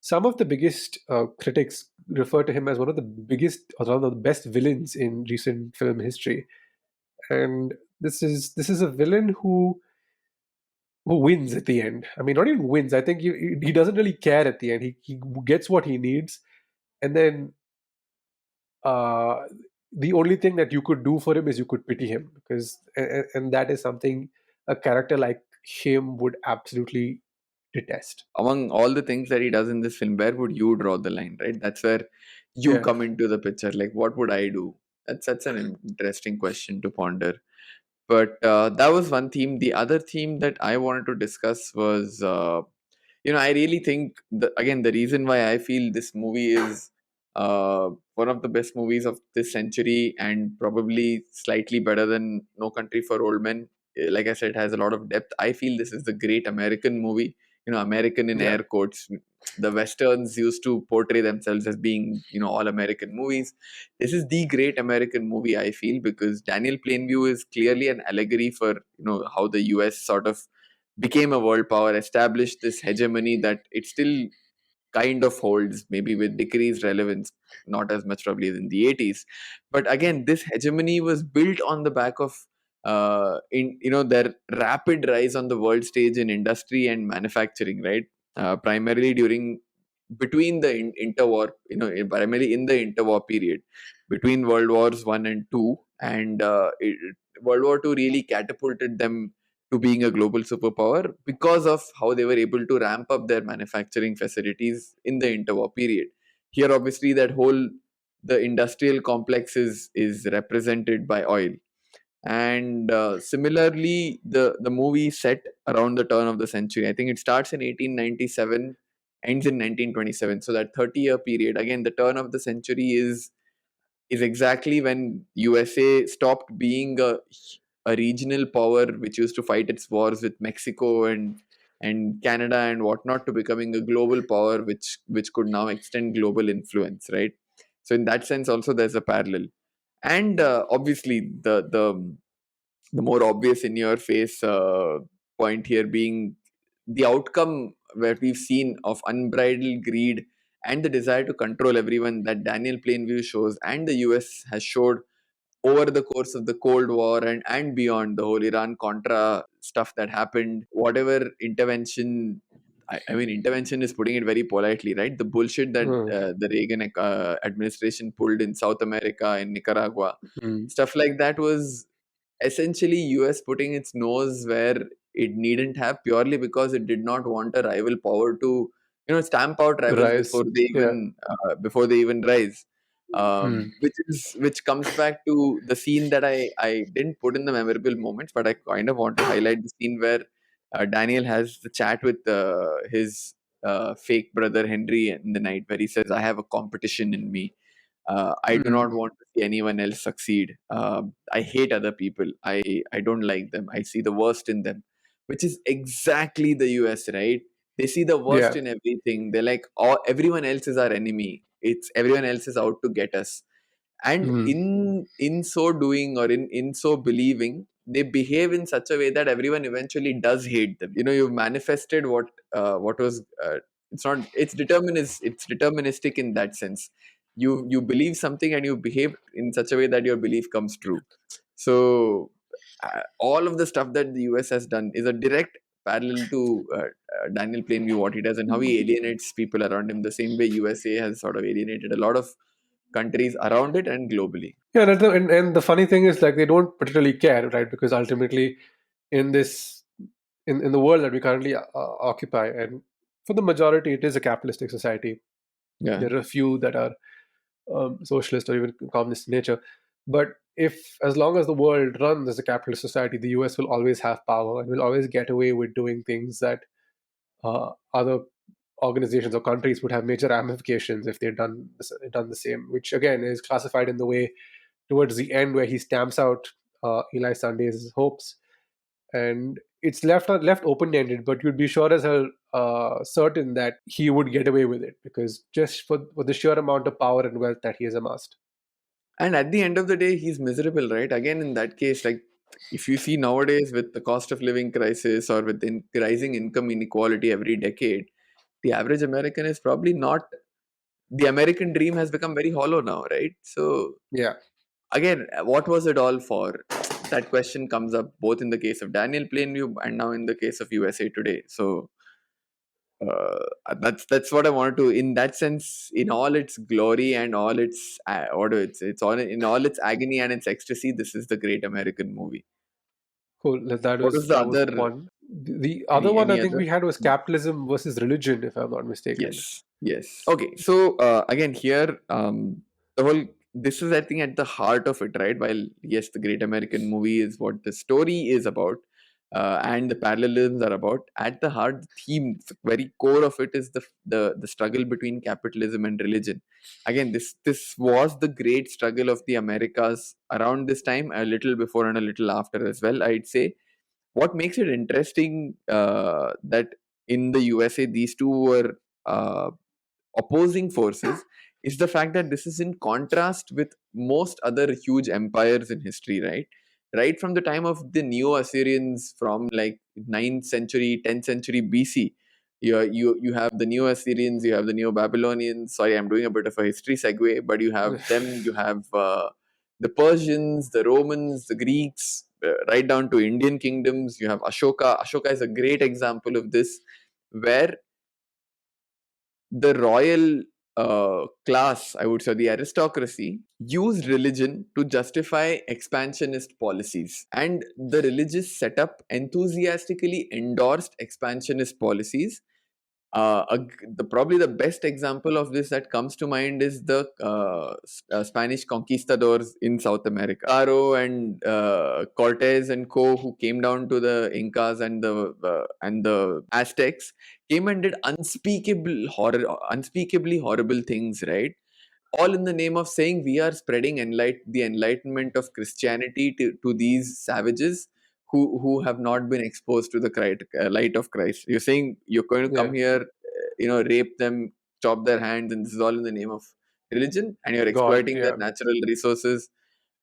Some of the biggest critics refer to him as one of the biggest or one of the best villains in recent film history, and this is a villain who wins at the end. I mean, not even wins. I think he doesn't really care at the end. He gets what he needs, and then uh, the only thing that you could do for him is you could pity him, because and that is something a character like him would absolutely detest. Among all the things that he does in this film, where would you draw the line, right? That's where you Yeah. come into the picture. Like, what would I do? That's an interesting question to ponder. But that was one theme. The other theme that I wanted to discuss was, I really think the reason why I feel this movie is one of the best movies of this century and probably slightly better than No Country for Old Men. Like I said, it has a lot of depth. I feel this is the great American movie. American in Yeah. air quotes. The westerns used to portray themselves as being, all American movies. This is the great American movie, I feel, because Daniel Plainview is clearly an allegory for, how the US sort of became a world power, established this hegemony that it still kind of holds, maybe with decreased relevance, not as much probably as in the 80s. But again, this hegemony was built on the back of their rapid rise on the world stage in industry and manufacturing, right? Primarily between the interwar, primarily in the interwar period between World Wars One and Two, and World War Two really catapulted them to being a global superpower because of how they were able to ramp up their manufacturing facilities in the interwar period. Here, obviously, the industrial complex is represented by oil. And similarly, the movie set around the turn of the century. I think it starts in 1897, ends in 1927. So that 30-year period, again, the turn of the century is exactly when USA stopped being a regional power which used to fight its wars with Mexico and Canada and whatnot, to becoming a global power which could now extend global influence, right? So in that sense, also there's a parallel. And obviously, the more obvious in your face point here being the outcome where we've seen of unbridled greed and the desire to control everyone that Daniel Plainview shows and the US has showed over the course of the Cold War and beyond, the whole Iran Contra stuff that happened, whatever intervention. I mean, intervention is putting it very politely, right? The bullshit that Mm. the Reagan administration pulled in South America, in Nicaragua, Mm. stuff like that was essentially US putting its nose where it needn't have, purely because it did not want a rival power to stamp out rivals Rise. Yeah. before they even rise. Mm. Which comes back to the scene that I didn't put in the memorable moments, but I kind of want to highlight the scene where Daniel has the chat with his fake brother Henry in the night, where he says, "I have a competition in me. I do Mm. not want to see anyone else succeed. I hate other people. I don't like them. I see the worst in them," which is exactly the US, right? They see the worst Yeah. in everything. They're like, oh, everyone else is our enemy. It's everyone else is out to get us. And Mm. in so doing, or in so believing, they behave in such a way that everyone eventually does hate them. You've manifested what was it's deterministic in that sense. You believe something and you behave in such a way that your belief comes true. So all of the stuff that the US has done is a direct parallel to Daniel Plainview, what he does and how he alienates people around him, the same way USA has sort of alienated a lot of countries around it and globally. Yeah, and the funny thing is, like, they don't particularly care, right? Because ultimately, in this in the world that we currently occupy, and for the majority, it is a capitalistic society. Yeah. There are a few that are socialist or even communist in nature. But if, as long as the world runs as a capitalist society, the US will always have power and will always get away with doing things that other organizations or countries would have major ramifications if they'd done the same. Which again is classified in the way towards the end where he stamps out Eli Sunday's hopes, and it's left open ended. But you'd be sure as hell certain that he would get away with it because just for the sheer amount of power and wealth that he has amassed. And at the end of the day, he's miserable, right? Again, in that case, like, if you see nowadays with the cost of living crisis or with rising income inequality every decade, the average American is probably not. The American dream has become very hollow now, right? So Yeah. again, what was it all for? That question comes up both in the case of Daniel Plainview and now in the case of USA Today. So that's what I wanted to. In that sense, in all its glory and all its it's all in all its agony and its ecstasy, this is the great American movie. Cool. What was the That was other? one. The other one I Any think other? we had was capitalism versus religion, if I'm not mistaken. Yes, yes. Okay, so again here, the whole this is, I think, at the heart of it, right? While yes, the Great American Movie is what the story is about, and the parallelisms are about. At the heart, the theme, the very core of it is the struggle between capitalism and religion. Again, this was the great struggle of the Americas around this time, a little before and a little after as well, I'd say. What makes it interesting that in the USA these two were uh, opposing forces is the fact that this is in contrast with most other huge empires in history, right? Right from the time of the Neo-Assyrians from like 9th century, 10th century BC, you have the Neo-Assyrians, you have the Neo-Babylonians. Sorry, I'm doing a bit of a history segue, but you have them, you have the Persians, the Romans, the Greeks, right down to Indian kingdoms. You have Ashoka. Ashoka is a great example of this, where the royal class, I would say the aristocracy, used religion to justify expansionist policies. And the religious setup enthusiastically endorsed expansionist policies Probably the best example of this that comes to mind is the Spanish conquistadors in South America. Pizarro and Cortez and co, who came down to the Incas and the Aztecs, came and did unspeakably horrible things, right? All in the name of saying we are spreading the enlightenment of Christianity to these savages who have not been exposed to the light of Christ. You're saying you're going to Yeah. come here, rape them, chop their hands, and this is all in the name of religion, and you're God. exploiting their Yeah. natural resources.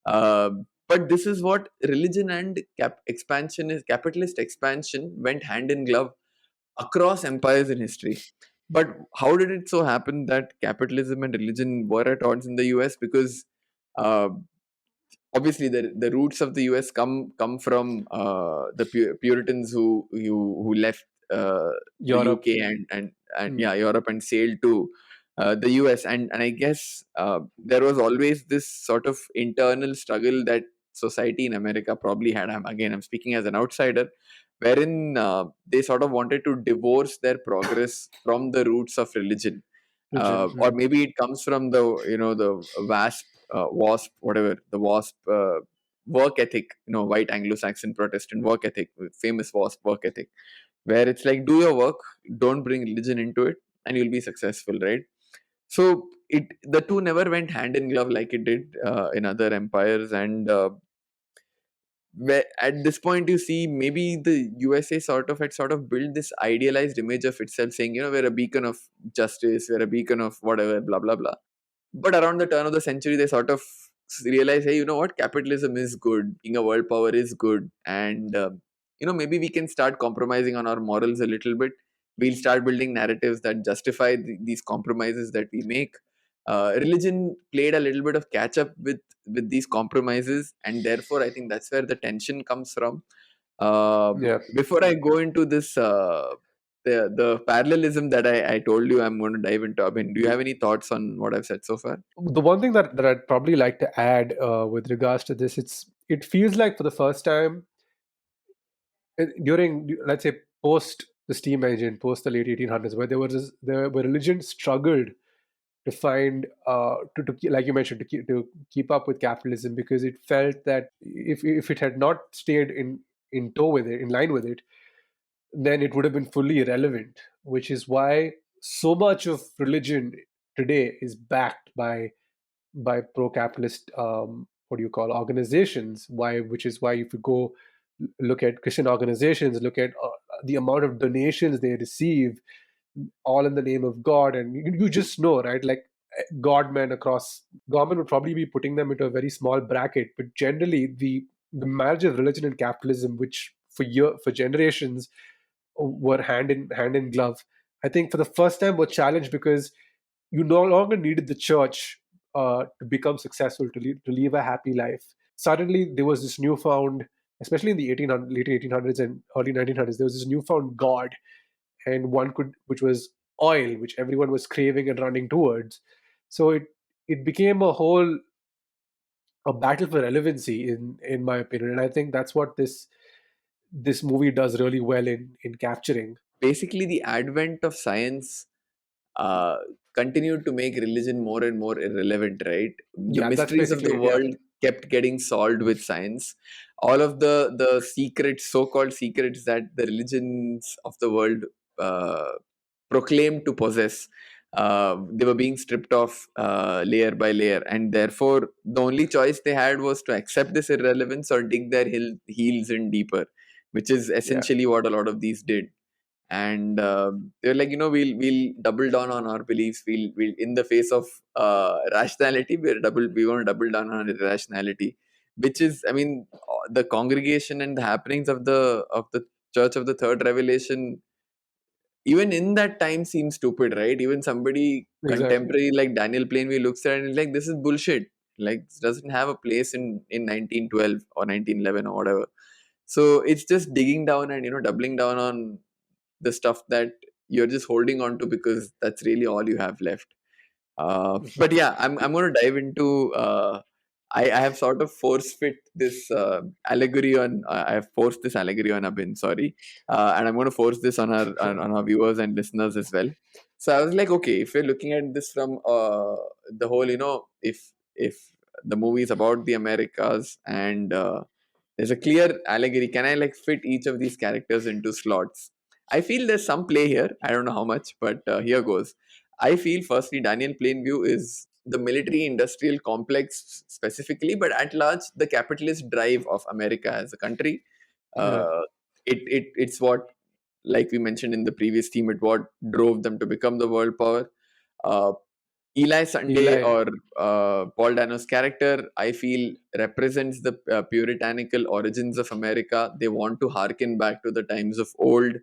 But this is what religion and capitalist expansion went hand in glove across empires in history. But how did it so happen that capitalism and religion were at odds in the US? Because uh, obviously the roots of the US come from the Puritans who left the Europe. UK and Mm. yeah, Europe, and sailed to the US, and I guess there was always this sort of internal struggle that society in America probably had. I'm speaking as an outsider, wherein they sort of wanted to divorce their progress from the roots of religion, Religion. or Right. maybe it comes from the WASP work ethic, white Anglo-Saxon Protestant work ethic, famous WASP work ethic, where it's like, do your work, don't bring religion into it, and you'll be successful, right? So the two never went hand in glove like it did in other empires, and where at this point you see maybe the USA had built this idealized image of itself, saying, we're a beacon of justice, we're a beacon of whatever, blah blah blah. But around the turn of the century, they sort of realize, hey, you know what, capitalism is good, being a world power is good, and maybe we can start compromising on our morals a little bit. We'll start building narratives that justify these compromises that we make. Religion played a little bit of catch up with these compromises, and therefore I think that's where the tension comes from. Yeah. Before I go into this, the parallelism that I told you I'm going to dive into, Abhin, do you have any thoughts on what I've said so far? The one thing that I'd probably like to add with regards to this, it feels like for the first time during, let's say, post the steam engine, post the late 1800s, where where religion struggled to find like you mentioned, to keep up with capitalism, because it felt that if it had not stayed in tow with it, in line with it, then it would have been fully irrelevant. Which is why so much of religion today is backed by pro-capitalist, what do you call, organizations. Which is why if you go look at Christian organizations, look at the amount of donations they receive, all in the name of God, and you just know, right? Like godmen across government would probably be putting them into a very small bracket, but generally the marriage of religion and capitalism, which for generations were hand in glove, I think for the first time were challenged, because you no longer needed the church to become successful, to live a happy life. Suddenly, there was this newfound, especially in the late 1800s and early 1900s, there was this newfound God, and which was oil, which everyone was craving and running towards. So it became a battle for relevancy, in my opinion, and I think that's what this movie does really well in capturing. Basically, the advent of science uh, continued to make religion more and more irrelevant, right? The Yeah, that's mysteries of basically the it. Yeah. world kept getting solved with science. All of the secrets, so-called secrets, that the religions of the world uh, proclaimed to possess, they were being stripped off layer by layer, and therefore the only choice they had was to accept this irrelevance or dig their heels in deeper, which is Yeah. essentially what a lot of these did. And they're like, we'll double down on our beliefs. We'll in the face of rationality, we want to double down on irrationality, which is, I mean, the congregation and the happenings of the Church of the Third Revelation, even in that time, seems stupid, right? Even somebody Exactly. contemporary like Daniel Plainview looks at it and is like, this is bullshit. Like, this doesn't have a place in 1912 or 1911 or whatever. So it's just digging down and doubling down on the stuff that you're just holding on to because that's really all you have left. But yeah, I'm going to dive into I have sort of force fit this allegory on. I have forced this allegory on Abhin. Sorry, and I'm going to force this on our viewers and listeners as well. So I was like, okay, if you're looking at this from the whole, if the movie is about the Americas and there's a clear allegory, can I like fit each of these characters into slots? I feel there's some play here. I don't know how much, but here goes. I feel firstly, Daniel Plainview is the military industrial complex specifically, but at large, the capitalist drive of America as a country. Yeah. Uh, it's what, like we mentioned in the previous theme, it what drove them to become the world power. Uh, Eli Sunday Eli. or Paul Dano's character, I feel, represents the puritanical origins of America. They want to harken back to the times of old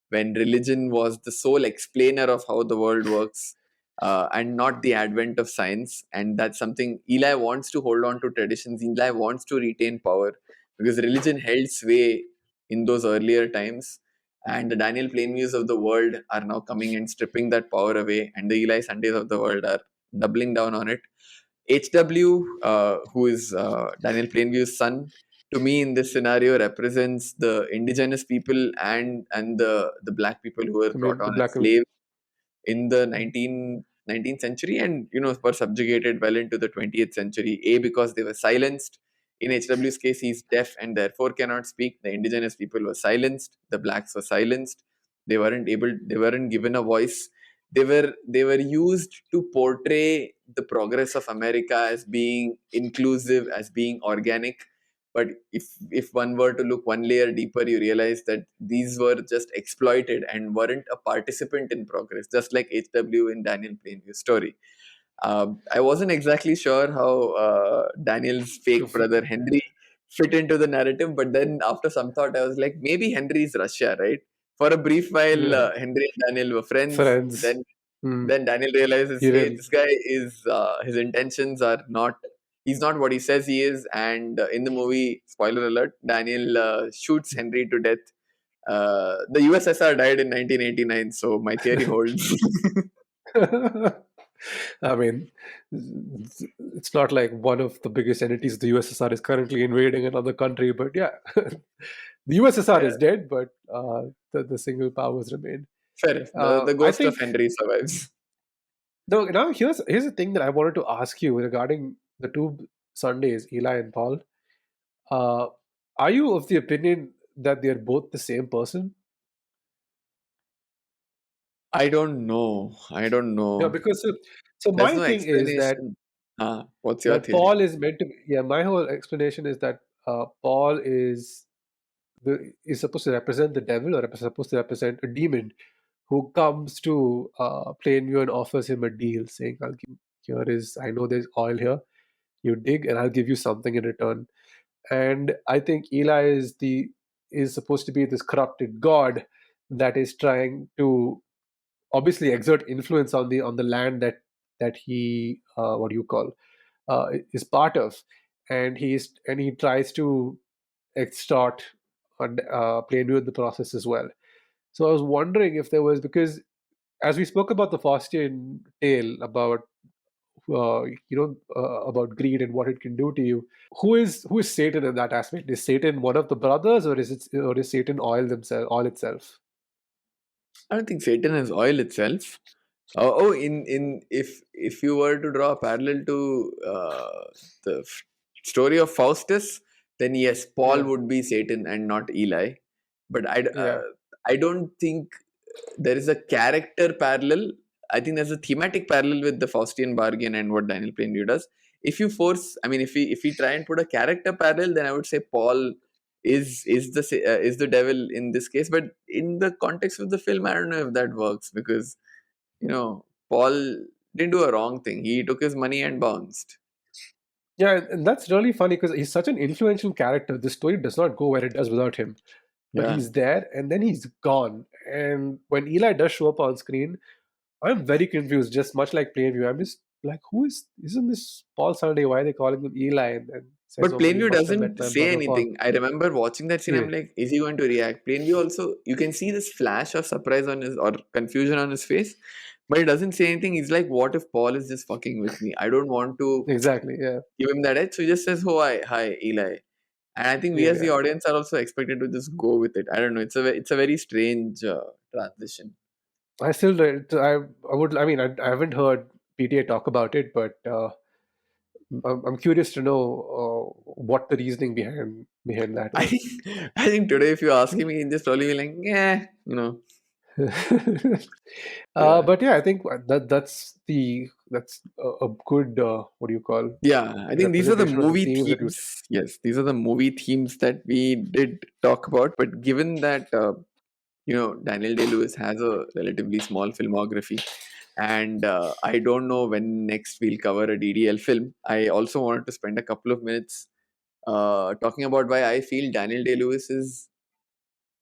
when religion was the sole explainer of how the world works and not the advent of science. And that's something Eli wants to hold on to traditions. Eli wants to retain power because religion held sway in those earlier times. And the Daniel Plainviews of the world are now coming and stripping that power away, and the Eli Sundays of the world are doubling down on it. HW, who is Daniel Plainview's son, to me in this scenario represents the indigenous people and the black people who were I brought mean, the on as black. slaves in the 19th century and were subjugated well into the 20th century. Because they were silenced. In HW's case, he's deaf and therefore cannot speak. The indigenous people were silenced. The blacks were silenced. They weren't given a voice. They were used to portray the progress of America as being inclusive, as being organic. But if one were to look one layer deeper, you realize that these were just exploited and weren't a participant in progress, just like HW in Daniel Plainview's story. I wasn't exactly sure how Daniel's fake brother Henry fit into the narrative, but then after some thought, I was like, maybe Henry's Russia, right? For a brief while, Yeah. Henry and Daniel were friends. Friends. Then Hmm. then Daniel realizes, He hey, didn't. this guy is his intentions are not. He's not what he says he is. And in the movie, spoiler alert, Daniel shoots Henry to death. The USSR died in 1989, so my theory holds. I mean, it's not like one of the biggest entities of the USSR is currently invading another country, but yeah, the USSR Yeah, is dead, but the single powers remain. fair enough. The I ghost of think Henry survives. no. Now here's the thing that I wanted to ask you regarding the two Sundays, Eli and Paul. Uh, are you of the opinion that they're both the same person? I don't know. I don't Yeah, know. because so There's my no thing is that explanation. What's your that theory? Paul is meant to be, yeah, my whole explanation is that Paul is supposed to represent the devil or supposed to represent a demon who comes to Plainview and offers him a deal saying, I'll give, here is, I know there's oil here, you dig and I'll give you something in return. And I think Eli is supposed to be this corrupted god that is trying to obviously exert influence on the land that he what do you call is part of, and he tries to extort and Plainview in the process as well. So I was wondering if there was, because as we spoke about the Faustian tale about about greed and what it can do to you, who is Satan in that aspect? Is Satan one of the brothers, or is Satan oil itself? I don't think Satan is oil itself. In if you were to draw a parallel to the story of Faustus, then yes, Paul Yeah, would be Satan and not Eli. But yeah, I don't think there is a character parallel. I think there's a thematic parallel with the Faustian bargain and what Daniel Plainview does. If you force, I mean, if we try and put a character parallel, then I would say Paul is the devil in this case. But in the context of the film, I don't know if that works because Paul didn't do a wrong thing. He took his money and bounced. yeah, and that's really funny because he's such an influential character. The story does not go where it does without him, but Yeah. he's there and then he's gone. And when Eli does show up on screen, I'm very confused, just much like Plainview. I'm just like, isn't this Paul Sunday? Why are they calling him Eli? And then he says, But oh, well, you Plainview must have met doesn't my say brother Paul. anything. I remember watching that scene. Yeah. I'm like, is he going to react? Plainview also, you can see this flash of surprise on his or confusion on his face. but he doesn't say anything. He's like, what if Paul is just fucking with me? I don't want to Exactly. Yeah. give him that edge. So he just says, oh, hi, Eli. And I think we Yeah. as the Yeah. audience are also expected to just go with it. I don't know. It's a very strange transition. I still, I would, I mean, I haven't heard PTA talk about it, but I'm curious to know what the reasoning behind that I was. think I think today if you ask him, he'll just probably be like, yeah, yeah. But yeah, I think that's a good what do you call Yeah, I think these are the representation of the movie themes that you. themes. Yes, these are the movie themes that we did talk about. But given that Daniel Day-Lewis has a relatively small filmography, and I don't know when next we'll cover a DDL film. I also wanted to spend a couple of minutes talking about why I feel Daniel Day-Lewis is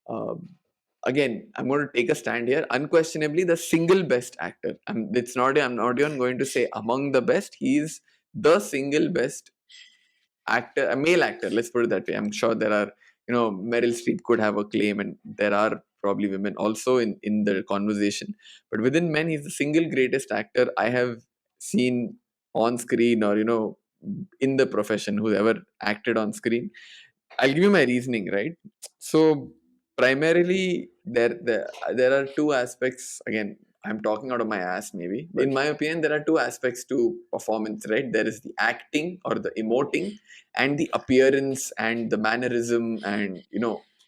um, again. I'm going to take a stand here. Unquestionably, the single best actor. I'm not even going to say among the best. He's the single best actor, a male actor, let's put it that way. I'm sure there are, Meryl Streep could have a claim, and there are probably women also in the conversation. But within men, he's the single greatest actor I have seen on screen, or in the profession, who's ever acted on screen. I'll give you my reasoning, right? So primarily, there are two aspects. Again, I'm talking out of my ass, maybe. In my opinion, there are two aspects to performance, right? There is the acting or the emoting, and the appearance and the mannerism, and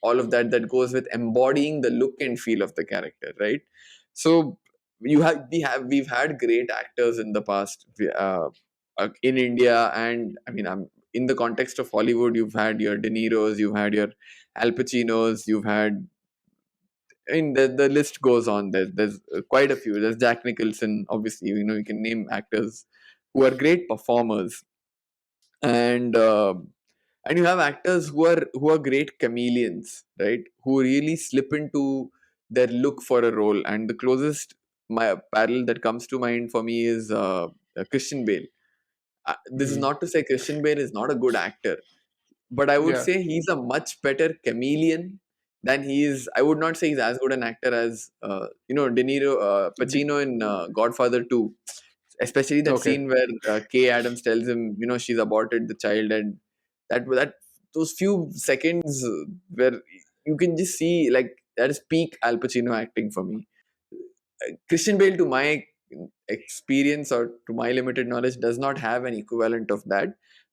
all of that goes with embodying the look and feel of the character, right? So we've had great actors in the past, in India, and I mean, in the context of Hollywood, you've had your De Niro's, you've had your Al Pacinos, you've had, I mean, the list goes on. There's quite a few. There's Jack Nicholson, obviously. You can name actors who are great performers, and you have actors who are great chameleons, right? Who really slip into their look for a role. And the closest my parallel that comes to mind for me is Christian Bale. This is Mhm. not to say Christian Bale is not a good actor, but I would Yeah. say he's a much better chameleon than he is. I would not say he's as good an actor as De Niro, D- Pacino in Godfather 2. Especially that okay. scene where Kay Adams tells him, she's aborted the child, and that those few seconds where you can just see, like, that is peak Al Pacino acting for me. Christian Bale, to my experience or to my limited knowledge, does not have an equivalent of that.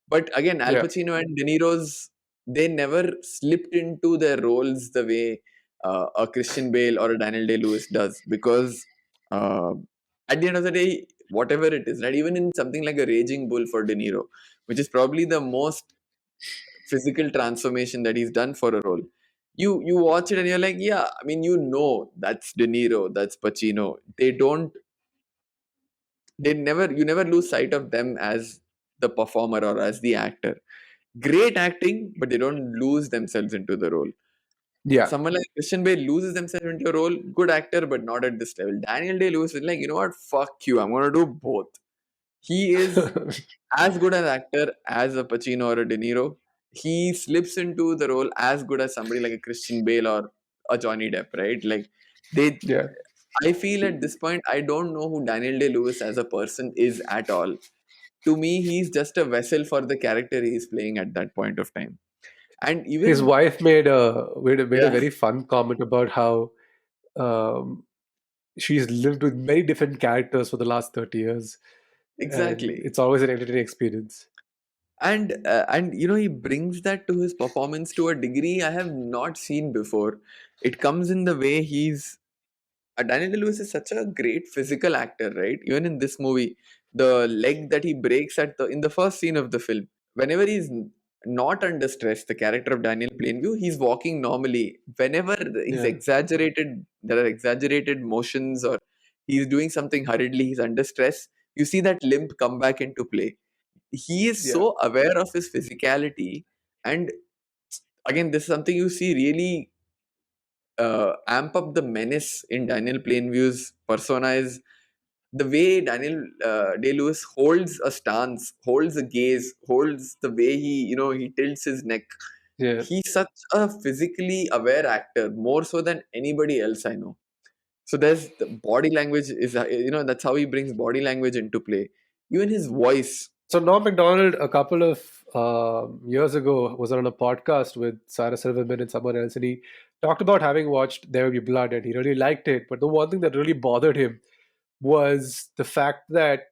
But again, Al Yeah. Pacino and De Niro's, they never slipped into their roles the way a Christian Bale or a Daniel Day Lewis does. Because uh, at the end of the day, whatever it is, right? Even in something like a Raging Bull for De Niro, which is probably the most physical transformation that he's done for a role. You watch it and you're like, yeah, I mean, that's De Niro, that's Pacino. You never lose sight of them as the performer or as the actor. Great acting, but they don't lose themselves into the role. Yeah. Someone like Christian Bale loses himself into a role, good actor, but not at this level. Daniel Day Lewis is like, you know what, fuck you, I'm gonna do both. He is as good an actor as a Pacino or a De Niro. He slips into the role as good as somebody like a Christian Bale or a Johnny Depp, right? Like, they Yeah. I feel at this point I don't know who Daniel Day Lewis as a person is at all. To me, he's just a vessel for the character he's playing at that point of time. And His even, wife made a yeah, very fun comment about how um, she's lived with many different characters for the last 30 years, and exactly. it's always an entertaining experience. And he brings that to his performance to a degree I have not seen before. It comes in the way Daniel Day-Lewis is such a great physical actor, right? Even in this movie, the leg that he breaks in the first scene of the film, whenever not under stress, the character of Daniel Plainview, he's walking normally. Whenever Yeah. there are exaggerated motions, or he's doing something hurriedly, he's under stress. You see that limp come back into play. He is Yeah. so aware of his physicality, and again, this is something you see really amp up the menace in Daniel Plainview's persona. Is the way Daniel Day Lewis holds a stance, holds a gaze, holds the way he tilts his neck. Yeah. He's such a physically aware actor, more so than anybody else I know. So there's the body language is that's how he brings body language into play. Even his voice. So Norm Macdonald, a couple of years ago, was on a podcast with Sarah Silverman and someone else, and he talked about having watched There Will Be Blood, and he really liked it. But the one thing that really bothered him was the fact that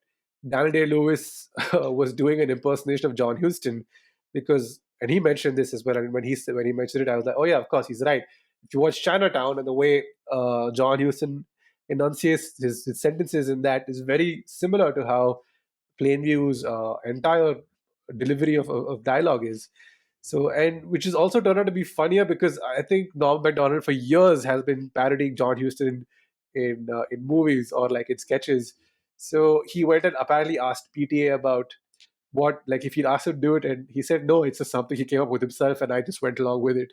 Daniel Day-Lewis was doing an impersonation of John Huston, because, and he mentioned this as well. And when he mentioned it, I was like, oh yeah, of course, he's right. If you watch Chinatown and the way John Huston enunciates his sentences in that is very similar to how Plainview's entire delivery of dialogue is. So, and which is also turned out to be funnier because I think Norm Macdonald for years has been parodying John Huston in movies or like in sketches. So he went and apparently asked PTA about what, like, if he'd asked him to do it, and he said no, it's just something he came up with himself, and I just went along with it.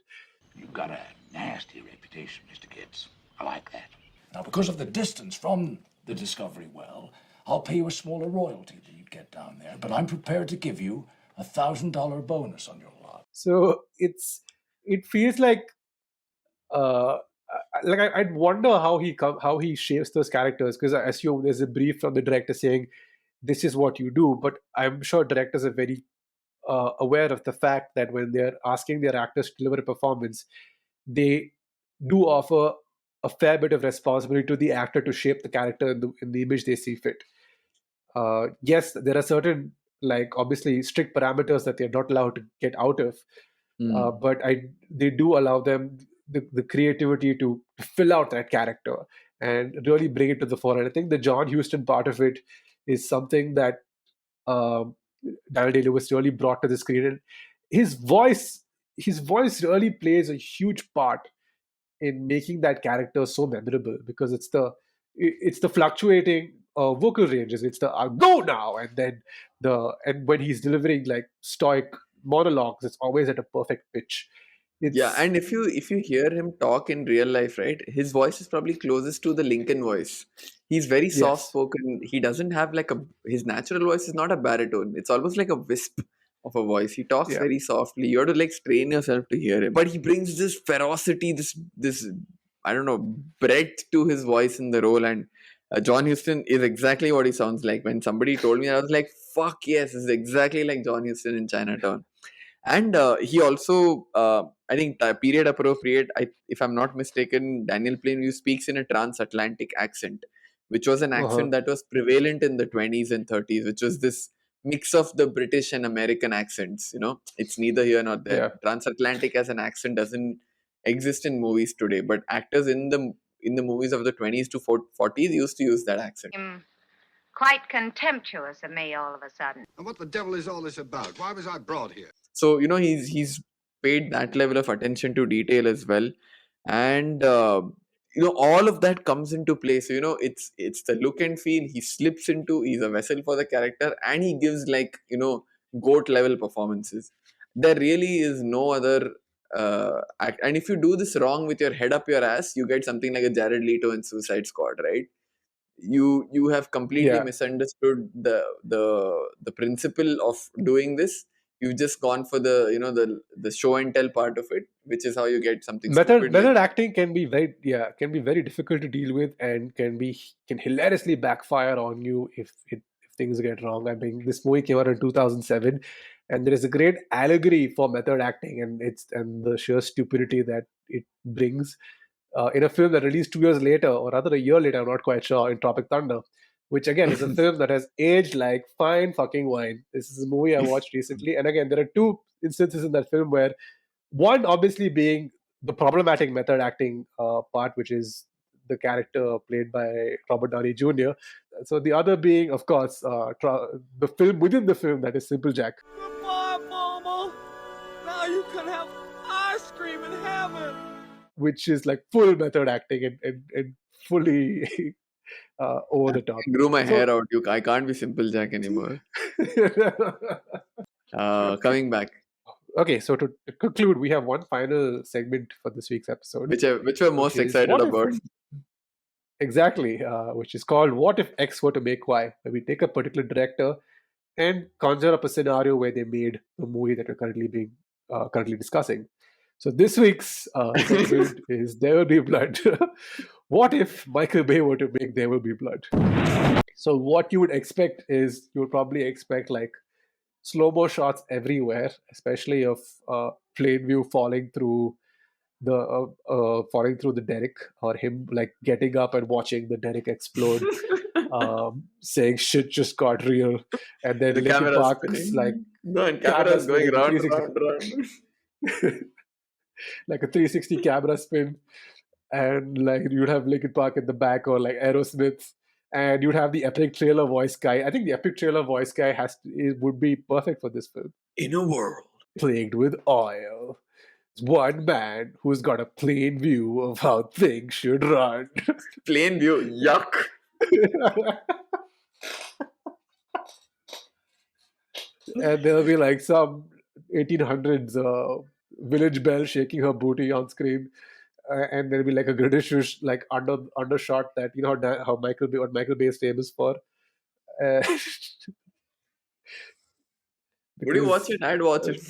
You've got a nasty reputation, Mr. Gibbs. I like that. Now, because of the distance from the Discovery Well, I'll pay you a smaller royalty than you'd get down there, but I'm prepared to give you a $1,000 bonus on your lot. So it feels like I'd wonder how he shapes those characters, because I assume there's a brief from the director saying this is what you do, but I'm sure directors are very aware of the fact that when they're asking their actors to deliver a performance, they do offer a fair bit of responsibility to the actor to shape the character in the image they see fit. Yes, there are certain, like, obviously strict parameters that they're not allowed to get out of, but they do allow them the creativity to fill out that character and really bring it to the fore. And I think the John Huston part of it is something that um, Daniel Day-Lewis really brought to the screen. And his voice, really plays a huge part in making that character so memorable, because it's the fluctuating vocal ranges. It's the go now, and then and when he's delivering like stoic monologues, it's always at a perfect pitch. Yeah, It's and if you hear him talk in real life, right, his voice is probably closest to the Lincoln voice. He's very soft yes, spoken. He doesn't have like his natural voice is not a baritone. It's almost like a wisp of a voice. He talks yeah. very softly. You have to like strain yourself to hear him. But he brings this ferocity, this I don't know, breadth to his voice in the role. And John Huston is exactly what he sounds like. When somebody told me, I was like, "Fuck yes, this is exactly like John Huston in Chinatown." And he also, I think, period appropriate. If I'm not mistaken, Daniel Plainview speaks in a transatlantic accent, which was an Uh-huh. accent that was prevalent in the 20s and 30s, which was this mix of the British and American accents. It's neither here nor there. Yeah. Transatlantic as an accent doesn't exist in movies today, but actors in the movies of the 20s to 40s used to use that accent. Quite contemptuous of me all of a sudden. And what the devil is all this about? Why was I brought here? So he's paid that level of attention to detail as well, and all of that comes into play. So it's the look and feel. He's a vessel for the character, and he gives like goat level performances. There really is no other act. And if you do this wrong with your head up your ass, you get something like a Jared Leto in Suicide Squad, right? You have completely Yeah. misunderstood the principle of doing this. You've just gone for the show and tell part of it, which is how you get something stupid like Method acting can be very difficult to deal with, and can hilariously backfire on you if things get wrong. I mean, this movie came out in 2007, and there is a great allegory for method acting and the sheer stupidity that it brings in a film that released 2 years later, or rather a year later, I'm not quite sure, in Tropic Thunder, which again is a film that has aged like fine fucking wine. This is a movie I watched recently, and again, there are two instances in that film where one obviously being the problematic method acting part, which is the character played by Robert Downey Jr. So the other being, of course, the film within the film, that is Simple Jack, Goodbye, Mama. Now you can have ice cream in heaven. which is like full method acting and fully over the top. I grew my So- hair out. I can't be Simple Jack anymore. Coming back, Okay, so to conclude, we have one final segment for this week's episode. which we're most which is excited what if- about. Exactly, which is called "What If X Were to Make Y," where we take a particular director and conjure up a scenario where they made the movie that we're currently discussing. So this week's segment is "There Will Be Blood." What if Michael Bay were to make There Will Be Blood? So what you would expect is you would probably expect like slow-mo shots everywhere, especially of plain view falling through the derrick, or him like getting up and watching the derrick explode, saying shit just got real, and then The Linkin camera Park's like spinning. No, and camera camera's going spinning, round, 360 round. like a 360 camera spin, and like you'd have Linkin Park in the back, or like Aerosmith, and you'd have the epic trailer voice guy. I think the epic trailer voice guy would be perfect for this film. In a world Plagued with oil, one man who's got a plain view of how things should run. plain view, yuck. And there'll be like some 1800s village belle shaking her booty on screen, and there'll be like a British like undershot that how what Michael Bay is famous for. Uh, Would you watch because, it? I'd watch it.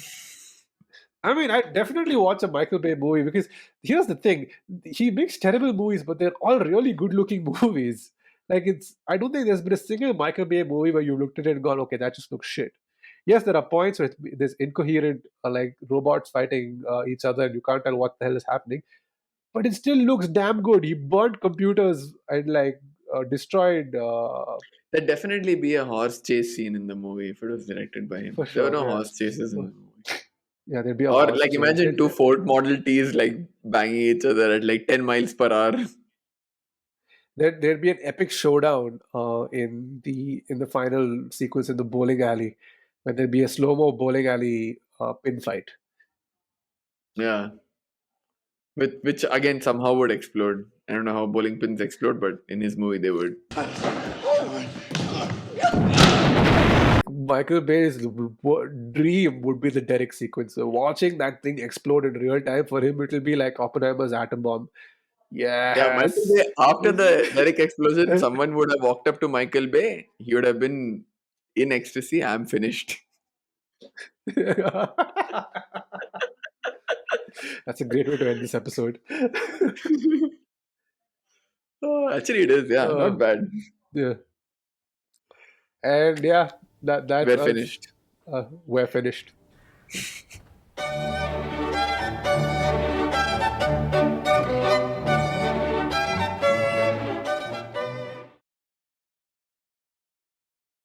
I mean, I definitely watch a Michael Bay movie, because here's the thing: he makes terrible movies, but they're all really good-looking movies. Like I don't think there's been a single Michael Bay movie where you looked at it and gone, "Okay, that just looks shit." Yes, there are points where there's incoherent, like robots fighting each other, and you can't tell what the hell is happening. But it still looks damn good. He burnt computers and like destroyed. There'd definitely be a horse chase scene in the movie if it was directed by him. For There were sure, no yeah. horse chases in the movie. Yeah, there'd be a Or horse like chase. imagine two Ford Model Ts like banging each other at like 10 miles per hour. There'd be an epic showdown in the final sequence in the bowling alley, where there'd be a slow-mo bowling alley pin fight. Yeah. Which again somehow would explode. I don't know how bowling pins explode, but in his movie they would. Michael Bay's dream would be the Derrick sequence. So watching that thing explode in real time, for him, it'll be like Oppenheimer's atom bomb. Yeah, Yes. Michael Bay, after the Derrick explosion, someone would have walked up to Michael Bay. He would have been in ecstasy. I'm finished. That's a great way to end this episode. Oh, actually, it is. Yeah, not bad. Yeah. And yeah, that's We're us. finished. We're finished.